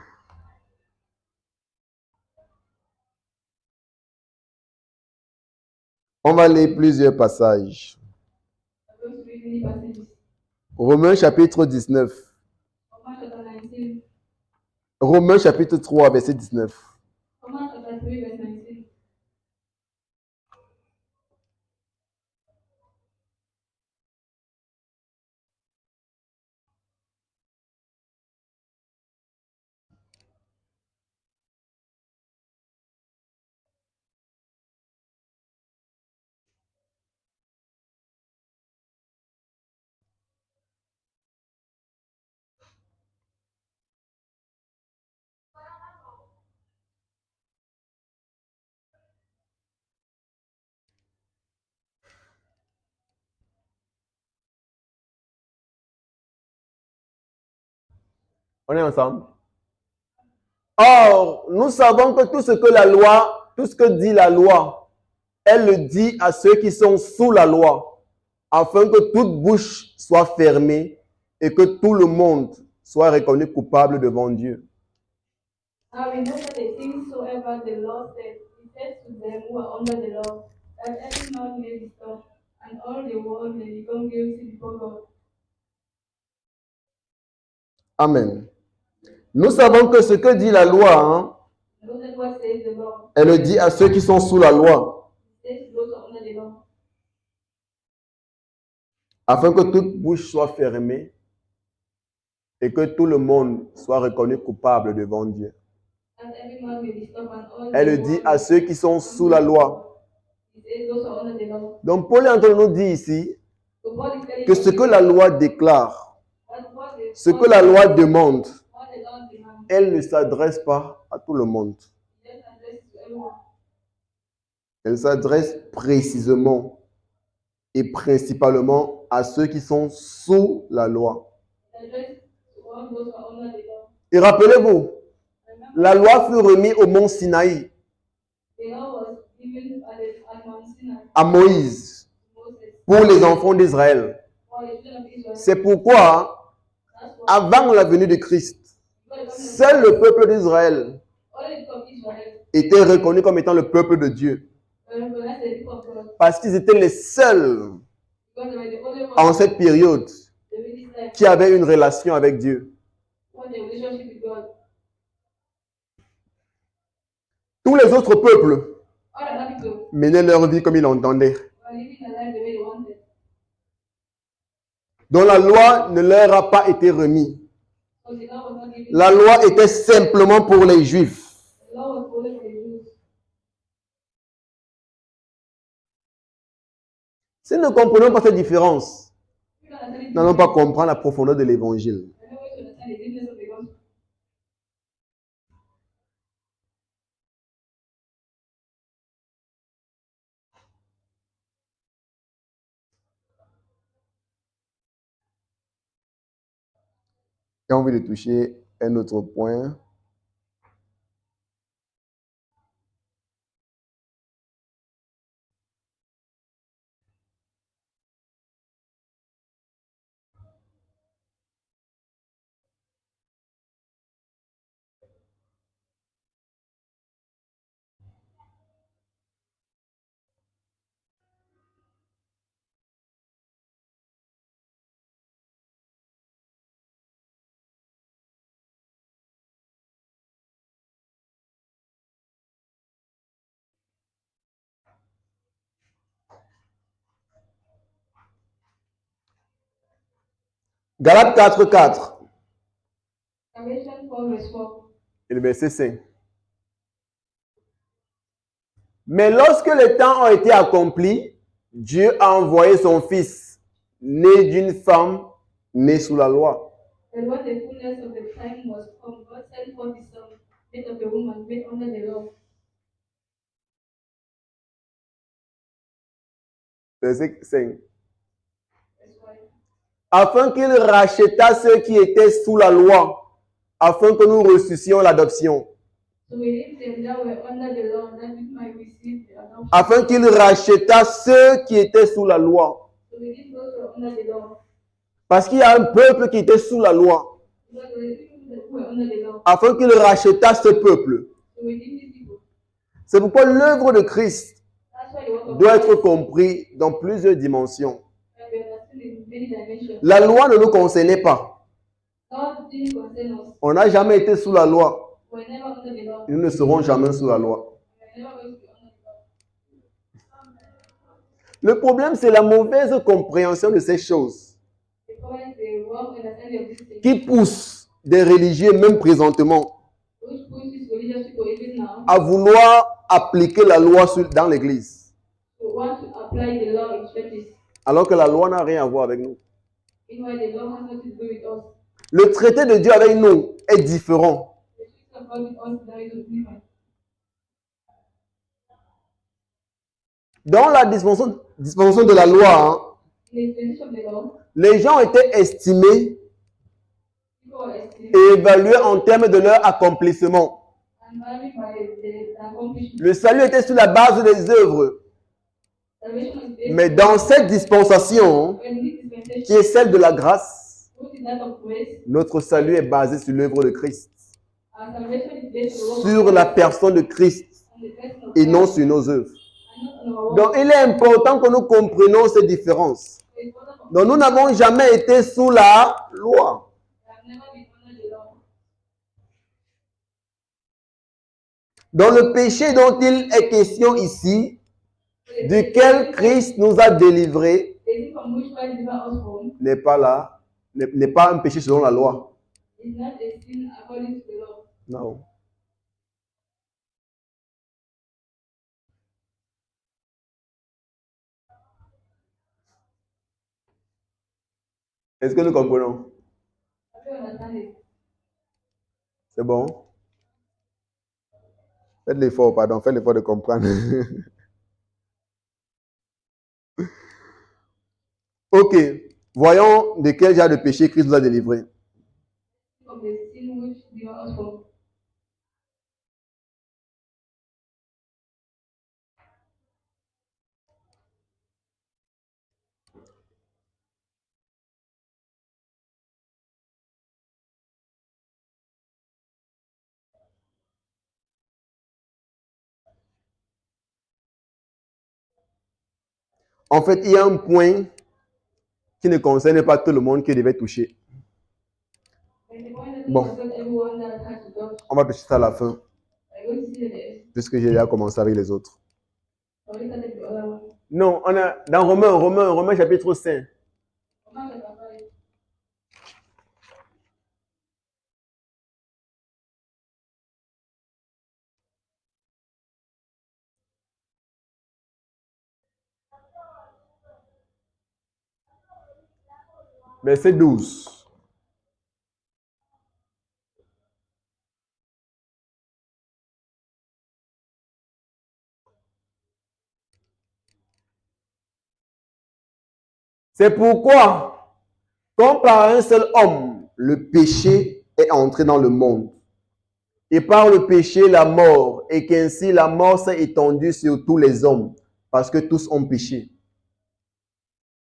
On va lire plusieurs passages. I'm going to read many passages. Romains chapitre 19. Romans chapter 19. Romains chapitre 3, verset 19. Romans chapter 3, verse 19. On est ensemble? Or, nous savons que tout ce que dit la loi, elle le dit à ceux qui sont sous la loi, afin que toute bouche soit fermée et que tout le monde soit reconnu coupable devant Dieu. And we know that the things soever the law said, it said to them who are under the law, that every man may be stopped, and all the world may become guilty before God. Amen. Nous savons que ce que dit la loi, Know that what says the law, elle le dit à ceux qui sont sous la loi, it says to those who are under the law, afin que toute bouche soit fermée et que tout le monde soit reconnu coupable devant Dieu. that every man may be stopped, and all Elle the le dit world à ceux qui sont sous la loi. It says those who are under the law. Donc Paul est en train de nous dire ici So Paul is telling que ce us que la loi déclare, what the ce que la loi demande, what the law demands, elle ne s'adresse pas à tout le monde. it just addresses to everyone. Elle s'adresse précisément et principalement à ceux qui sont sous la loi. It addresses to all those who are under the law. Et rappelez-vous, Remember, la loi fut remise au mont Sinaï, the law was given at Mount Sinai à Moïse, to Moses pour les enfants d'Israël. for the children of Israel. C'est pourquoi, That's why avant la venue de Christ, seul le peuple d'Israël all the people of Israel était reconnu comme étant le peuple de Dieu, were recognized as the people of God parce qu'ils étaient les seuls because they were the only en ones cette période that really like qui avaient une relation avec Dieu. who had a relationship with God. Tous les autres peuples All the other people menaient leur vie comme ils l'entendaient, were living their life the way they wanted. dont la loi ne leur a pas été remise. So the law was not given. La loi était simplement pour les Juifs. The law was only for the Jews. Si nous ne comprenons pas cette différence, We don't understand it. nous n'allons pas comprendre la profondeur de l'évangile. There's no way to understand the deepness of the gospel. J'ai envie de toucher un autre point. Galates 4:4 Galatians 4 verse 4. et le verset 5. Mais lorsque les temps ont été accomplis, Dieu a envoyé son Fils, né d'une femme, née sous la loi. And when the fullness of the time was come, God sent forth his son, made of a woman, made under the law. Verset 5. Verse 5. Afin qu'il racheta ceux qui étaient sous la loi, afin que nous reçussions l'adoption. So we leave them that were under the law, that we might receive the adoption. Afin qu'il racheta ceux qui étaient sous la loi. So we leave those who are under the law. Parce qu'il y a un peuple qui était sous la loi. Because the people who were under the law. Afin qu'il racheta ce peuple. So we leave these people. C'est pourquoi l'œuvre de Christ That's why the work of doit être God compris dans plusieurs dimensions. can be understood in many dimensions. La loi ne nous concernait pas. God didn't concern us. On n'a jamais été sous la loi. We were never under the law. Et nous ne serons jamais sous la loi. We were never going to be under the law. Le problème, c'est la mauvaise compréhension de ces choses The problem is the wrong understanding of this thing. qui pousse des religieux, même présentement, Which pushes religious people even now à vouloir appliquer la loi dans l'Église, to want to apply the law in churches. alors que la loi n'a rien à voir avec nous. Meanwhile, the law has nothing to do with us. Le traité de Dieu avec nous est différent. The truth of God with us that is different. Dans la dispensation de la loi, In the dispensation of the law, les gens étaient estimés people were estimated et évalués en termes de leur accomplissement. and valued by the accomplishment. Le salut était sur la base des œuvres. Salvation is based Mais dans cette dispensation, on this qui dispensation, est celle de la grâce, which is that of grace. notre salut est basé sur l'œuvre de Christ, Our salvation is based on the work sur of la Christ personne de Christ and the person of et non Christ, sur nos œuvres. and not on our Donc, work. il est important que nous comprenions ces différences. It's important for Donc, nous n'avons jamais été sous la loi. we have never been under the law. Dans le péché dont il est question ici, duquel Christ nous a délivrés, The sin from which Christ delivered us from n'est pas là, n'est pas un péché selon la loi. is not a sin according to the law. Non. Est-ce que nous comprenons? Have you understand it? C'est bon? Faites l'effort, pardon, faites l'effort de comprendre. Ok, voyons de quel genre de péché Christ nous a délivrés. Of the sin which delivered us from. En fait, il y a un point qui ne concerne pas tout le monde qui devait toucher. And the point that Bon. was not everyone that had to touch. On va toucher ça à la fin, I go to see the puisque j'ai déjà commencé avec les autres. already started the other one. Non, on a dans Romains chapitre 5. Romans chapter 5. Verset 12. C'est pourquoi, comme par un seul homme, le péché est entré dans le monde, et par le péché la mort, et qu'ainsi la mort s'est étendue sur tous les hommes, parce que tous ont péché.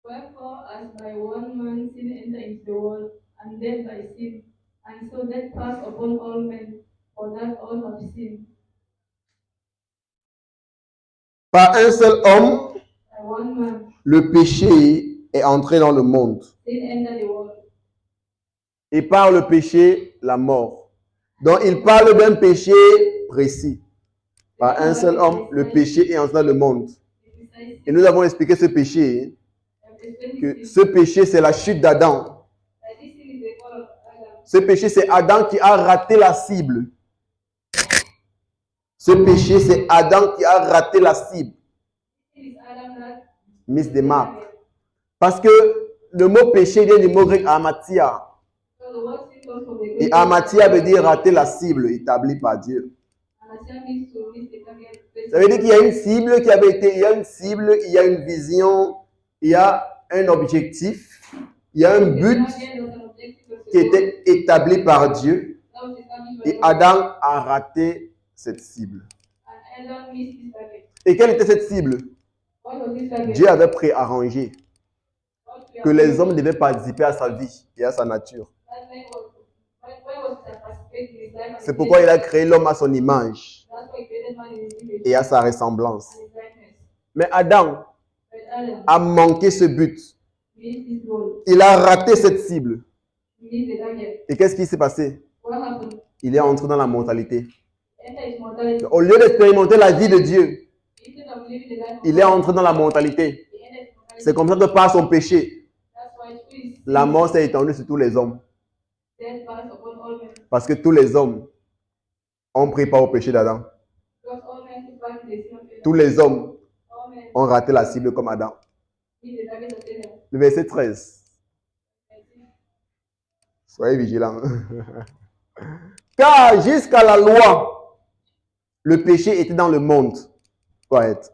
Wherefore, as by one man sin entered into the world, and death by sin, and so death passed upon all men, for that all have sinned. Par un seul homme, By one man le péché est entré dans le monde, sin entered the world, et par le péché la mort. Donc il parle d'un péché précis. Par un seul homme, le péché est entré dans le monde. Et nous avons expliqué ce péché, que ce péché c'est la chute d'Adam. that this sin is the fall of Adam. Ce péché, c'est Adam qui a raté la cible. Ce péché, c'est Adam qui a raté la cible. It is Adam that Miss the mark. Parce que le mot péché vient du mot grec amatia. so the word sin comes from the Et Greek amatia veut dire rater la cible établie par Dieu. Amatia means to miss the target. Ça veut dire qu'il y a une cible qui avait été, il y a une cible, il y a une vision, il y a un objectif, il y a un but qui était établi par Dieu. Et Adam a raté cette cible. And Adam missed his target. Et quelle était cette cible? What was his target? Dieu avait préarrangé What we que are les doing. hommes devaient participer à sa vie et à sa nature. That man was when was it participate in his life and C'est his pourquoi il nature? a créé l'homme à son image That's why he created man in his image et à sa ressemblance. and his likeness. Mais Adam But Adam a manqué ce but. missed his goal. Il a raté cette cible. He missed the target. Et qu'est-ce qui s'est passé? What happened? Il est entré dans la mortalité. Enter his mortality. Au lieu d'expérimenter la vie de Dieu, Instead of living the life of il est God, entré dans la mortalité. he entered his mortality. C'est comme ça que par son péché, That's why through his sin, la mort s'est étendue sur tous les hommes. death passed upon all men. Parce que tous les hommes ont pris part au péché d'Adam. Because all men took part in the sin of Adam. Tous les hommes All men ont raté la cible comme Adam. missed the target of Adam. Le verset 13. Soyez vigilants. Car jusqu'à la loi, le péché était dans le monde. Poète.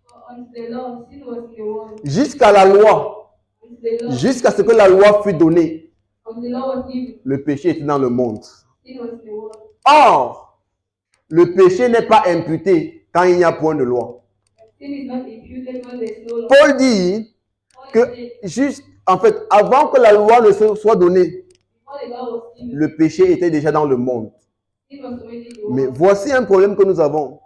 For unto the law, sin was in the world. Jusqu'à la loi, Unto the law, jusqu'à ce que la loi fût donnée, unto the law was given. le péché était dans le monde. Sin was in the world. Or, le péché n'est pas imputé quand il n'y a point de loi. Sin is not imputed when there is no law. Paul dit Paul que said, juste, en fait, avant que la loi ne soit donnée, before the law was given, le péché était déjà dans le monde. sin was already in the Mais world. voici un problème que nous avons.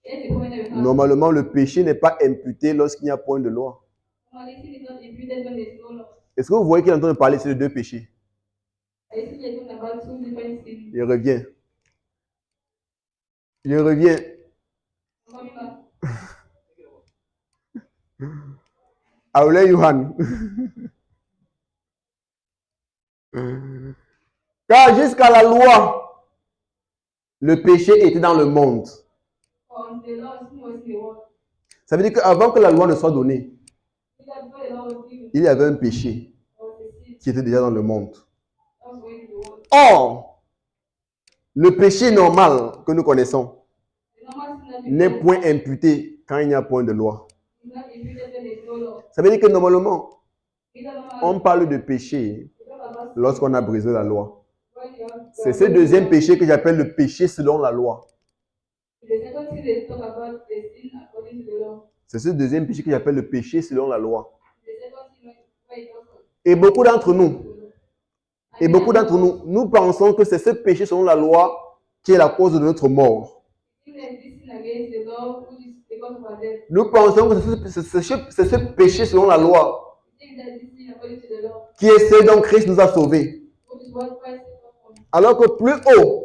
Here's the problem that we have. Normalement, le péché n'est pas imputé lorsqu'il n'y a point de loi. Normally, sin is not imputed when there is no law. Est-ce que vous voyez qu'il est en train de parler sur les deux péchés? I see you're talking about two different sins. Il revient. Il revient. I'm coming back. Aule Johan. Car jusqu'à la loi, le péché était dans le monde. For until the law, sin was in the world. Ça veut dire qu'avant que la loi ne soit donnée, Because before the law was given, il y avait un péché there was a sin qui était déjà dans le monde. that was already in the world. Or, le péché normal que nous connaissons The normal sin that we n'est know point imputé quand il n'y a point de loi. is not imputed when there is no law. Ça veut dire que normalement, Because normally, on parle de péché we talk about sin lorsqu'on a brisé la loi. when you have- C'est ce deuxième péché que j'appelle le péché selon la loi. The second sin they talk about the sin according to the law. C'est ce deuxième péché que j'appelle le péché selon la loi. The second sin where it talks Et beaucoup d'entre nous, about the law. nous pensons que c'est ce péché selon la loi qui est la cause de notre mort. Think that this sin against the law, which is because of our death. Nous pensons que c'est ce péché selon la loi We think that this sin according to the law, qui est ce dont Christ nous a sauvés. which is what Christ saved us from. Alors que plus haut,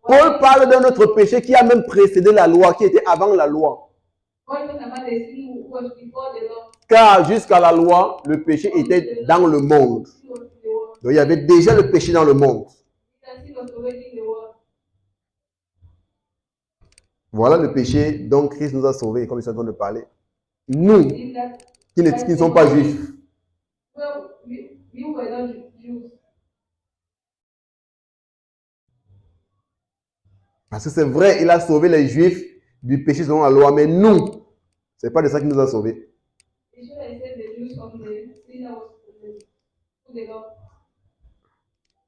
Paul parle d'un autre péché qui a même précédé la loi, qui était avant la loi. Paul talks about the sin who was before the law. Car jusqu'à la loi, le péché était dans le monde. Sin was in the world. Donc il y avait déjà le péché dans le monde. That sin was already in the world. Voilà le péché dont Christ nous a sauvés, comme ils sont en train de parler. Nous, In that, qui ne sommes pas juifs. well, we were not Jews. Parce que c'est vrai, il a sauvé les juifs du péché selon la loi, mais nous, c'est pas de ça qu'il nous a sauvés. It's sure that he saved the Jews from the sin that was to the law.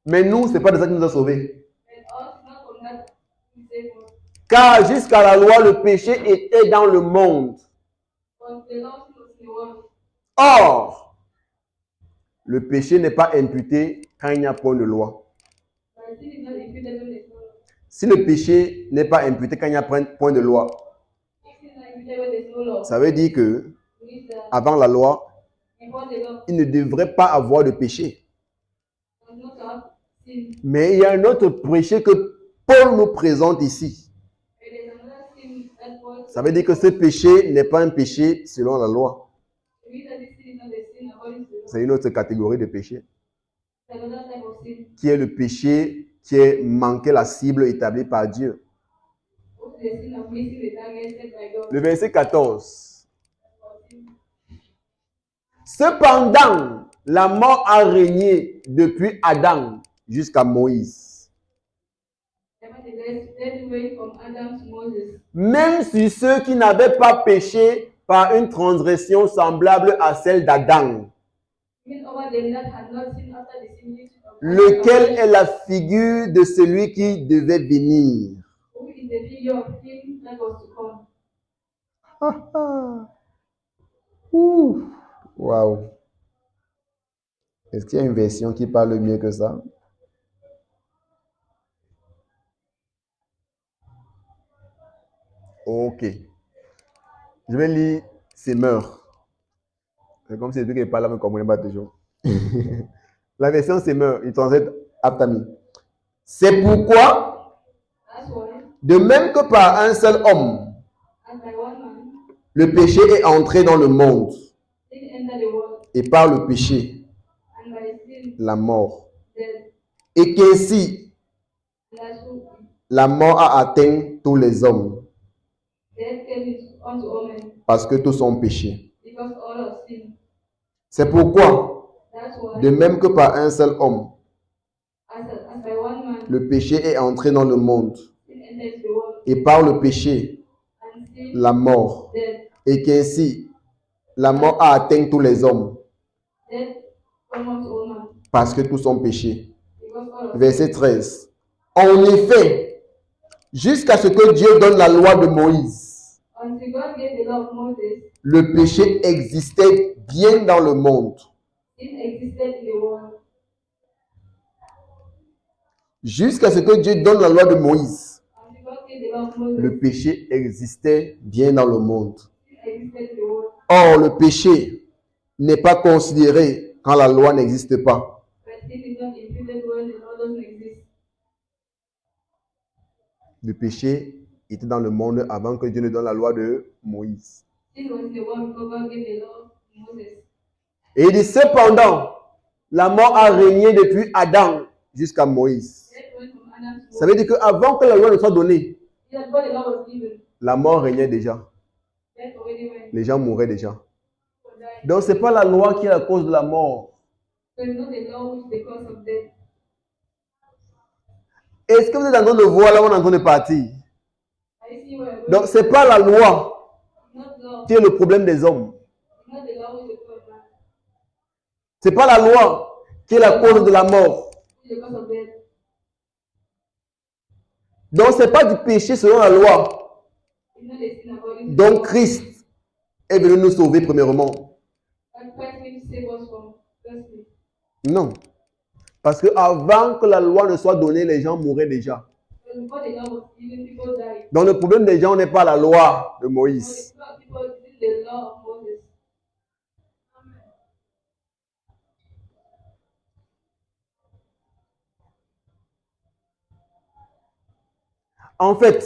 Mais nous, c'est pas de ça qu'il nous a sauvés. And us, not from that, he saved us. Car jusqu'à la loi, le péché était dans le monde. But the law sin was in the world. Or, le péché n'est pas imputé quand il n'y a point de loi. But sin is not imputed when there is no law. Si le péché n'est pas imputé quand il n'y a point de loi, If sin is not imputed when there is no law, ça veut dire que it means that avant la loi, before the law, il ne devrait pas avoir de péché. there was not to have sin. Mais il y a un autre péché que Paul nous présente ici. And there's another sin that Paul Ça veut dire que ce péché n'est pas un péché selon la loi. it means that this sin is not a sin according to the law. C'est une autre catégorie de péché, It's another type of sin. qui est le péché qui est manqué la cible établie par Dieu. Which is the sin of missing the target set by God. Le verset 14. Cependant, la mort a régné depuis Adam jusqu'à Moïse, Nevertheless, death reigned from Adam to Moses, même sur ceux qui n'avaient pas péché par une transgression semblable à celle d'Adam, even over them that had not sinned after the similitude of lequel est la figure de celui qui devait venir. who is the figure of him that was to come. Waouh. Est-ce qu'il y a une version qui parle mieux que ça? Ok. Je vais lire Semeur. C'est comme si celui qui parle là, mais comme on n'est pas toujours. La version Semeur, il transite Aptami. C'est pourquoi, That's why, de même que par un seul homme, as by one man, le péché est entré dans le monde, sin entered the world, et par le péché, and by sin, la mort. death. Et qu'ainsi, And that's who la mort a atteint tous les hommes, death came unto all men, parce que tous ont péché. because all have sinned. C'est pourquoi, That's why, de même que par un seul homme, as by one man, le péché est entré dans le monde, sin entered the world, et par le péché, and sin, la mort. death. Et qu'ainsi, la mort a atteint tous les hommes, Death came unto all men, parce que tous ont péché. because all have Verset 13. En effet, Jusqu'à ce que Dieu donne la loi de Moïse, until God gave the law of Moses, le péché existait bien dans le monde. sin existed in the world. Jusqu'à ce que Dieu donne la loi de Moïse, Until God gave the law of Moses, le péché existait bien dans le monde. sin existed in the world. Or, le péché n'est pas considéré quand la loi n'existe pas. But sin is not imputed when the law doesn't exist. Le péché était dans le monde avant que Dieu ne donne la loi de Moïse. Sin was in the world before God gave the law to Moses. Et il dit, cependant, la mort a régné depuis Adam jusqu'à Moïse. Death went from Adam to Ça veut dire qu'avant que la loi ne soit donnée, Moses. Before the law was given, la mort régnait déjà. death already went. Les gens mouraient déjà. People died. Donc, ce n'est pas la loi qui est la cause de la mort. So it's not the law which is the cause of death. Est-ce que vous êtes en train de voir là où on est en train de partir? I see where we're going. Donc, ce n'est pas la loi It's not law. qui est le problème des hommes. It's not the law which is the cause of man. Ce n'est pas la loi qui est la cause de la mort. Which is the cause of death. Donc, ce n'est pas du péché selon la loi. It's not the sin according to the Donc, law. Christ est venu nous sauver premièrement. And Christ came to save us from firstly. Non. Parce que avant que la loi ne soit donnée, les gens mouraient déjà. Because before the law was given, people died. Donc, le problème des gens n'est pas la loi de So Moïse. the people did the law of Moses. En fait,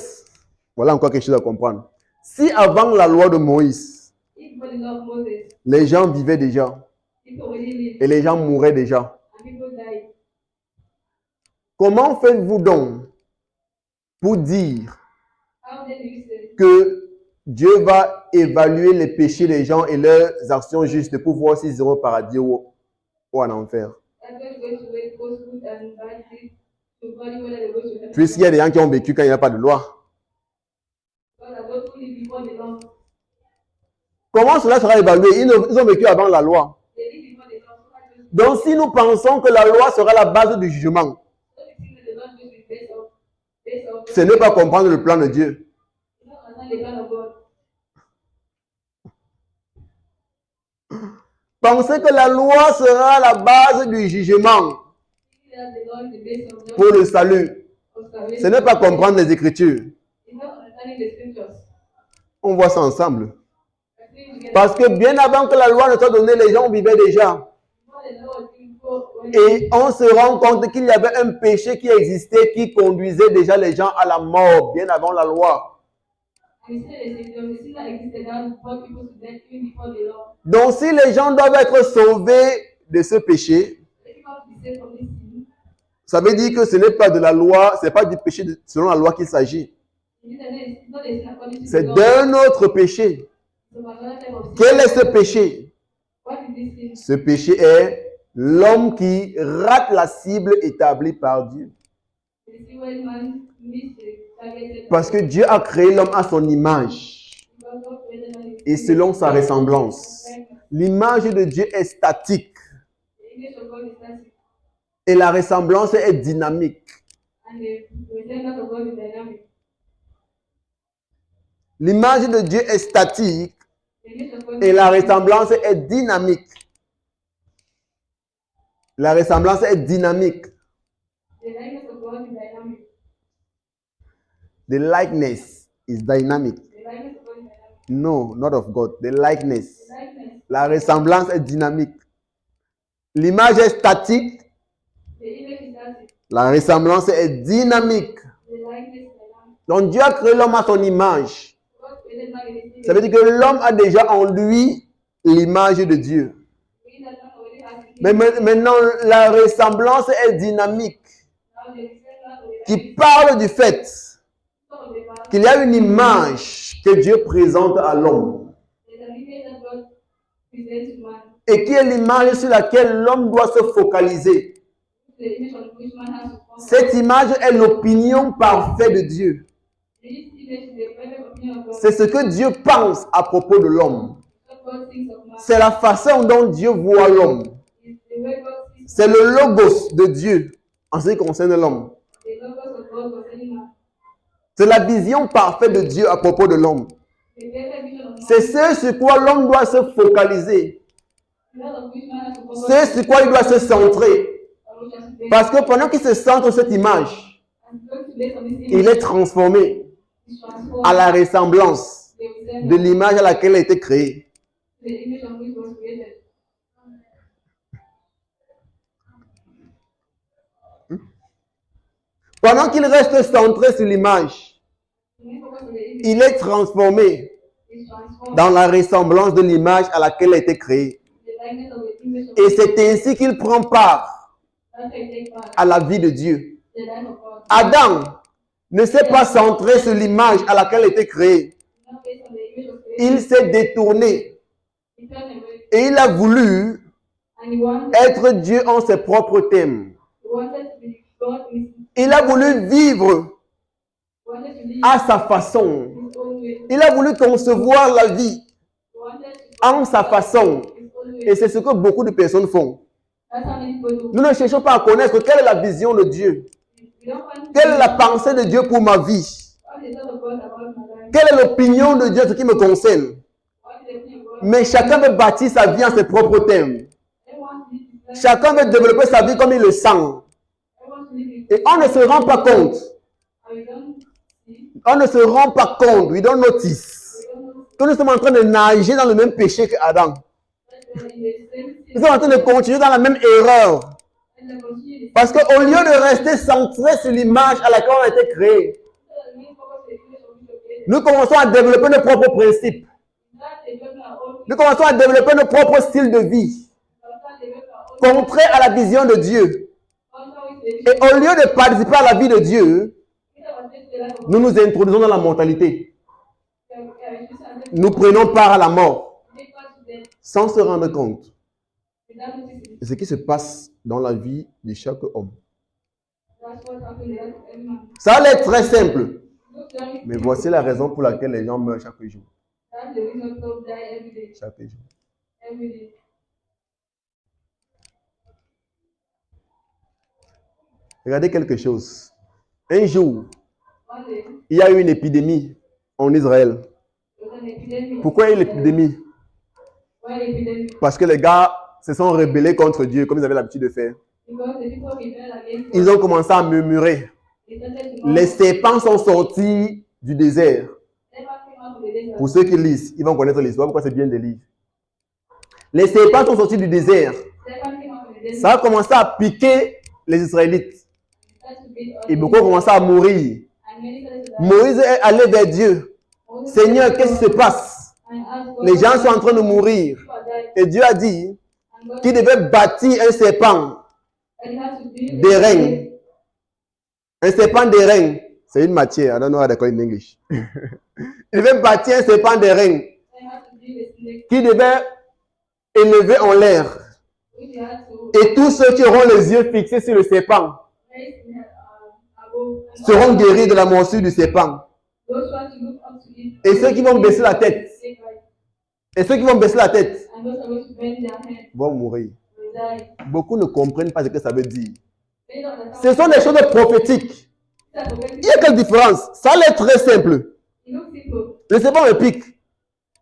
voilà encore quelque chose à comprendre. Si avant la loi de Moïse, If before the law of Moses, les gens vivaient déjà people already lived et les gens mouraient déjà, and people died. comment faites-vous donc pour dire How then do you say que Dieu va évaluer les péchés des gens et leurs actions justes pour voir s'ils iront au paradis ou en enfer? that God is going to weigh both good and bad deeds to body whether they go to heaven? Puisqu'il y a des gens qui ont vécu quand il n'y a pas de loi. God are those who live before the law. Comment cela sera évalué? Ils ont vécu avant la loi. They live before the law. So that means Donc, si nous pensons que la loi sera la base du jugement, so we think that the law just is based off ce n'est pas comprendre le plan de Dieu. you don't understand the plan of God. Penser que la loi sera la base du jugement Thinking that the law is the base of pour le salut, of salvation. ce n'est pas comprendre les Écritures. It's not understanding the scriptures. On voit ça ensemble. I think together. Parce que bien avant que la loi ne soit donnée, les gens vivaient déjà. Before the law was given, before when Et on se rend compte qu'il y avait un péché qui existait, qui conduisait déjà les gens à la mort, bien avant la loi. we say there was a sin that existed that brought people to death even before the law. Donc si les gens doivent être sauvés de ce péché, If you have to be saved from this sin, ça veut dire que ce n'est pas de la loi, ce n'est pas du péché selon la loi qu'il s'agit. it is it's not a sin according to C'est the law. d'un autre péché. It's of another type of sin. Quel est ce péché? What is this sin? Ce péché est l'homme qui rate la cible établie par Dieu. The sin when man missed the targeted Parce que Dieu a créé l'homme à son image because God created man in et his selon sa ressemblance. image. L'image de Dieu est statique The image of God is static et la ressemblance est dynamique. and the resemblance of God is dynamic. L'image de Dieu est statique The image of God et la ressemblance est dynamique. La ressemblance est dynamique. the likeness of God is dynamic. The likeness is dynamic. The likeness of God is dynamic. No, not of God. The likeness. The likeness, La ressemblance est dynamique. L'image est statique. the image is static. La ressemblance est dynamique. The likeness is dynamic. Donc Dieu a créé l'homme à son image. God created man in his image. Ça veut dire que l'homme a déjà en lui l'image de Dieu. Meaning that man already has his Mais image. maintenant, la ressemblance est dynamique, Now the resemblance of the qui likeness parle du fait of the man. qu'il y a une image que Dieu présente à l'homme There's an image that God presents to man. et qui est l'image sur laquelle l'homme doit se focaliser. The image on which man has to follow. Cette image est l'opinion parfaite de Dieu. This image is the perfect opinion of God. C'est ce que Dieu pense à propos de l'homme. What God thinks of man. C'est la façon dont Dieu voit l'homme. It's the way God sees C'est le logos de Dieu en ce qui concerne l'homme. the logos of God concerning man. C'est la vision parfaite de Dieu à propos de l'homme. The perfect vision of man. C'est ce sur quoi l'homme doit se focaliser. That of which man has to focus C'est sur quoi il doit se centrer. on which has to be. Parce que pendant qu'il se centre sur cette image, And going to base on this il image est transformé is transformed à la ressemblance the resemblance de l'image à laquelle il a été créé. to the image on which was created. Pendant qu'il reste centré sur l'image, When we focus on the image, il est transformé is transformed dans la ressemblance de l'image à laquelle il a été créé. the likeness of the image of Et c'est ainsi qu'il prend part That's how you take part à la vie de Dieu. the life of God. Adam ne s'est pas centré sur l'image à laquelle il a été créé. Not based on the image of creation. Il s'est détourné He turned away et il a voulu and he wanted être Dieu en ses propres termes. to be God in his Il a voulu vivre wanted to live à sa façon. his own way. Il a voulu concevoir la vie He wanted to en sa façon. his own way. Et c'est ce que beaucoup de personnes font. That's how many people do. Nous ne cherchons pas à connaître quelle est la vision de Dieu. We don't want to Quelle est la pensée de Dieu pour ma vie. what is the thought of God about my life. Quelle est l'opinion de Dieu en ce qui me concerne. What is the opinion of God? Mais chacun veut bâtir sa vie en ses propres termes. Everyone to live his life. Chacun veut développer sa vie comme il le sent. Everyone to live his Et on ne se rend pas compte. and we don't see. On ne se rend pas compte. We don't notice. We don't know Que nous sommes en train de nager dans le même péché qu'Adam. that we are in the same Nous sommes en train de continuer dans la même erreur. and they continue the Parce qu'au lieu de rester centré sur l'image à laquelle on a été créé, main focus the image of which we are created. nous commençons à développer nos propres principes. That they develop our own Nous commençons à développer nos propres styles de vie, that they develop our own contraires à la vision de Dieu. also with Et au lieu de participer à la vie de Dieu, the nous nous introduisons dans la mortalité. Nous prenons part à la mort sans se rendre compte de ce qui se passe dans la vie de chaque homme. Ça a l'air très simple, mais voici la raison pour laquelle les gens meurent chaque jour. Chaque jour. Regardez quelque chose. Un jour, il y a eu une épidémie en Israël. Pourquoi il y a eu l'épidémie? Parce que les gars se sont rebellés contre Dieu, comme ils avaient l'habitude de faire. Ils ont commencé à murmurer. Les serpents sont sortis du désert. Pour ceux qui lisent, ils vont connaître l'histoire, pourquoi c'est bien de lire. Les serpents sont sortis du désert. Ça a commencé à piquer les Israélites. Et beaucoup ont commencé à mourir. Moïse est allé vers Dieu. Seigneur, qu'est-ce qui se passe? Les gens sont en train de mourir. Et Dieu a dit qu'il devait bâtir un serpent d'airain. Un serpent d'airain. C'est une matière. I don't know how to call it in English. Il devait bâtir un serpent d'airain qui devait élever en l'air. Et tous ceux qui auront les yeux fixés sur le serpent seront guéris de la morsure du serpent. Et ceux qui vont baisser la tête, vont mourir. Beaucoup ne comprennent pas ce que ça veut dire. Ce sont des choses prophétiques. Il y a quelle différence? Ça a l'air très simple. Le serpent me pique.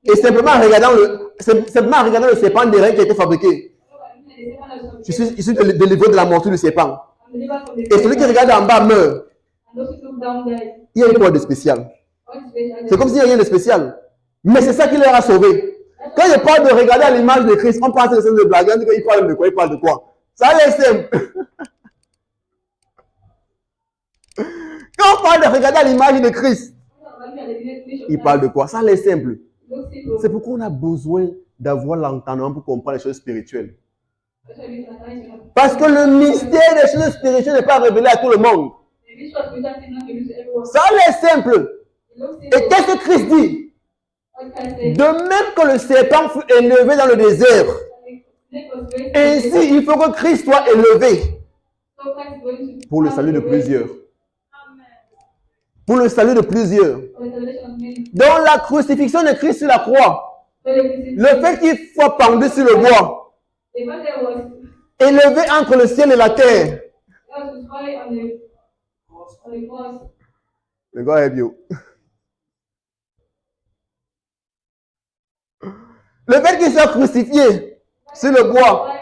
Et simplement en regardant le serpent d'airain qui a été fabriqué, je suis délivré de la morsure du serpent. Et celui qui regarde en bas meurt. Il y a quoi de spécial? C'est comme s'il n'y a rien de spécial. Mais c'est ça qui leur a sauvé. Quand je parle de regarder à l'image de Christ, on pense que c'est une blague. On dit qu'il parle de quoi? Il parle de quoi? Ça a l'air simple. Quand on parle de regarder à l'image de Christ, il parle de quoi? Ça a l'air simple. C'est pourquoi on a besoin d'avoir l'entendement pour comprendre les choses spirituelles. Parce que le mystère des choses spirituelles n'est pas révélé à tout le monde. Ça a l'air simple. Et qu'est-ce que Christ dit? De même que le serpent fut élevé dans le désert, ainsi il faut que Christ soit élevé pour le salut de plusieurs. Pour le salut de plusieurs. Dans la crucifixion de Christ sur la croix, le fait qu'il soit pendu sur le bois, élevé entre le ciel et la terre, Le gars est bio. Le fait qu'il soit crucifié sur le bois,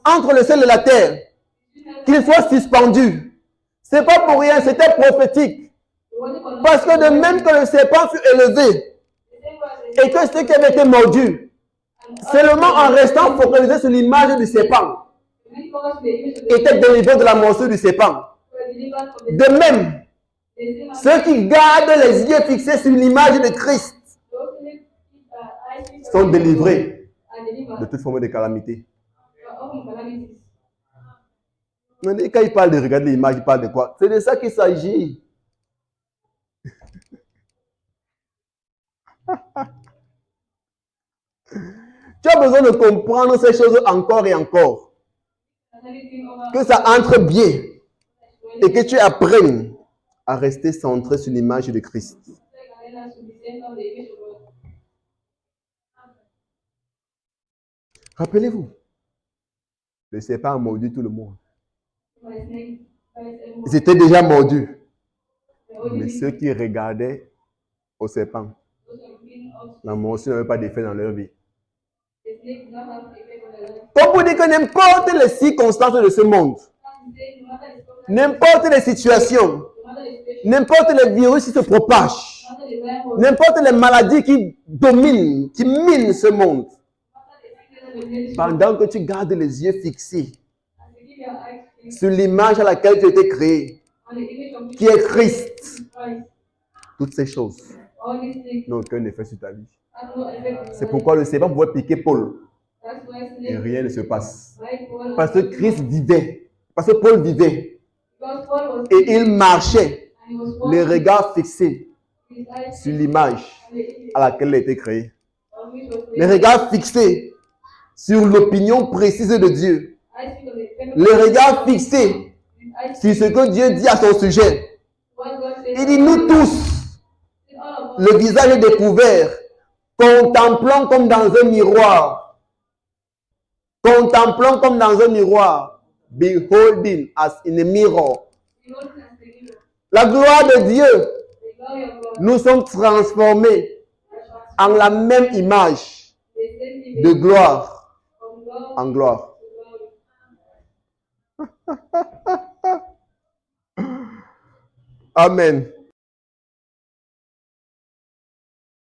entre le ciel et la terre, qu'il soit suspendu, c'est pas pour rien, c'était prophétique. Parce que de même que le serpent fut élevé et que ceux qui avaient été mordus, seulement en restant focalisés sur l'image du serpent, étaient délivrés de la morsure du serpent. De même, ceux qui gardent les yeux fixés sur l'image de Christ sont délivrés de toute forme de calamité. Mais quand il parle de regarder l'image, il parle de quoi? C'est de ça qu'il s'agit. Tu as besoin de comprendre ces choses encore et encore. Que ça entre bien et que tu apprennes à rester centré sur l'image de Christ. Rappelez-vous, le serpent a mordu tout le monde. Ils étaient déjà mordus. Mais ceux qui regardaient au serpent, la morsure n'avait pas d'effet dans leur vie. Comme vous dites que n'importe les circonstances de ce monde, n'importe les situations, n'importe les virus qui se propagent, n'importe les maladies qui dominent, qui minent ce monde, pendant que tu gardes les yeux fixés sur l'image à laquelle tu as été créé, qui est Christ, toutes ces choses n'ont aucun effet sur ta vie. C'est pourquoi le serpent pouvait piquer Paul et rien ne se passe. Parce que Christ vivait, parce que Paul vivait et il marchait, les regards fixés sur l'image à laquelle il a été créé. Les regards fixés sur l'opinion précise de Dieu. Les regards fixés sur ce que Dieu dit à son sujet. Il dit, nous tous, le visage découvert, contemplons comme dans un miroir. Contemplons comme dans un miroir. Beholding as in a mirror. La gloire de Dieu, nous sommes transformés en la même image, de gloire en gloire. Amen.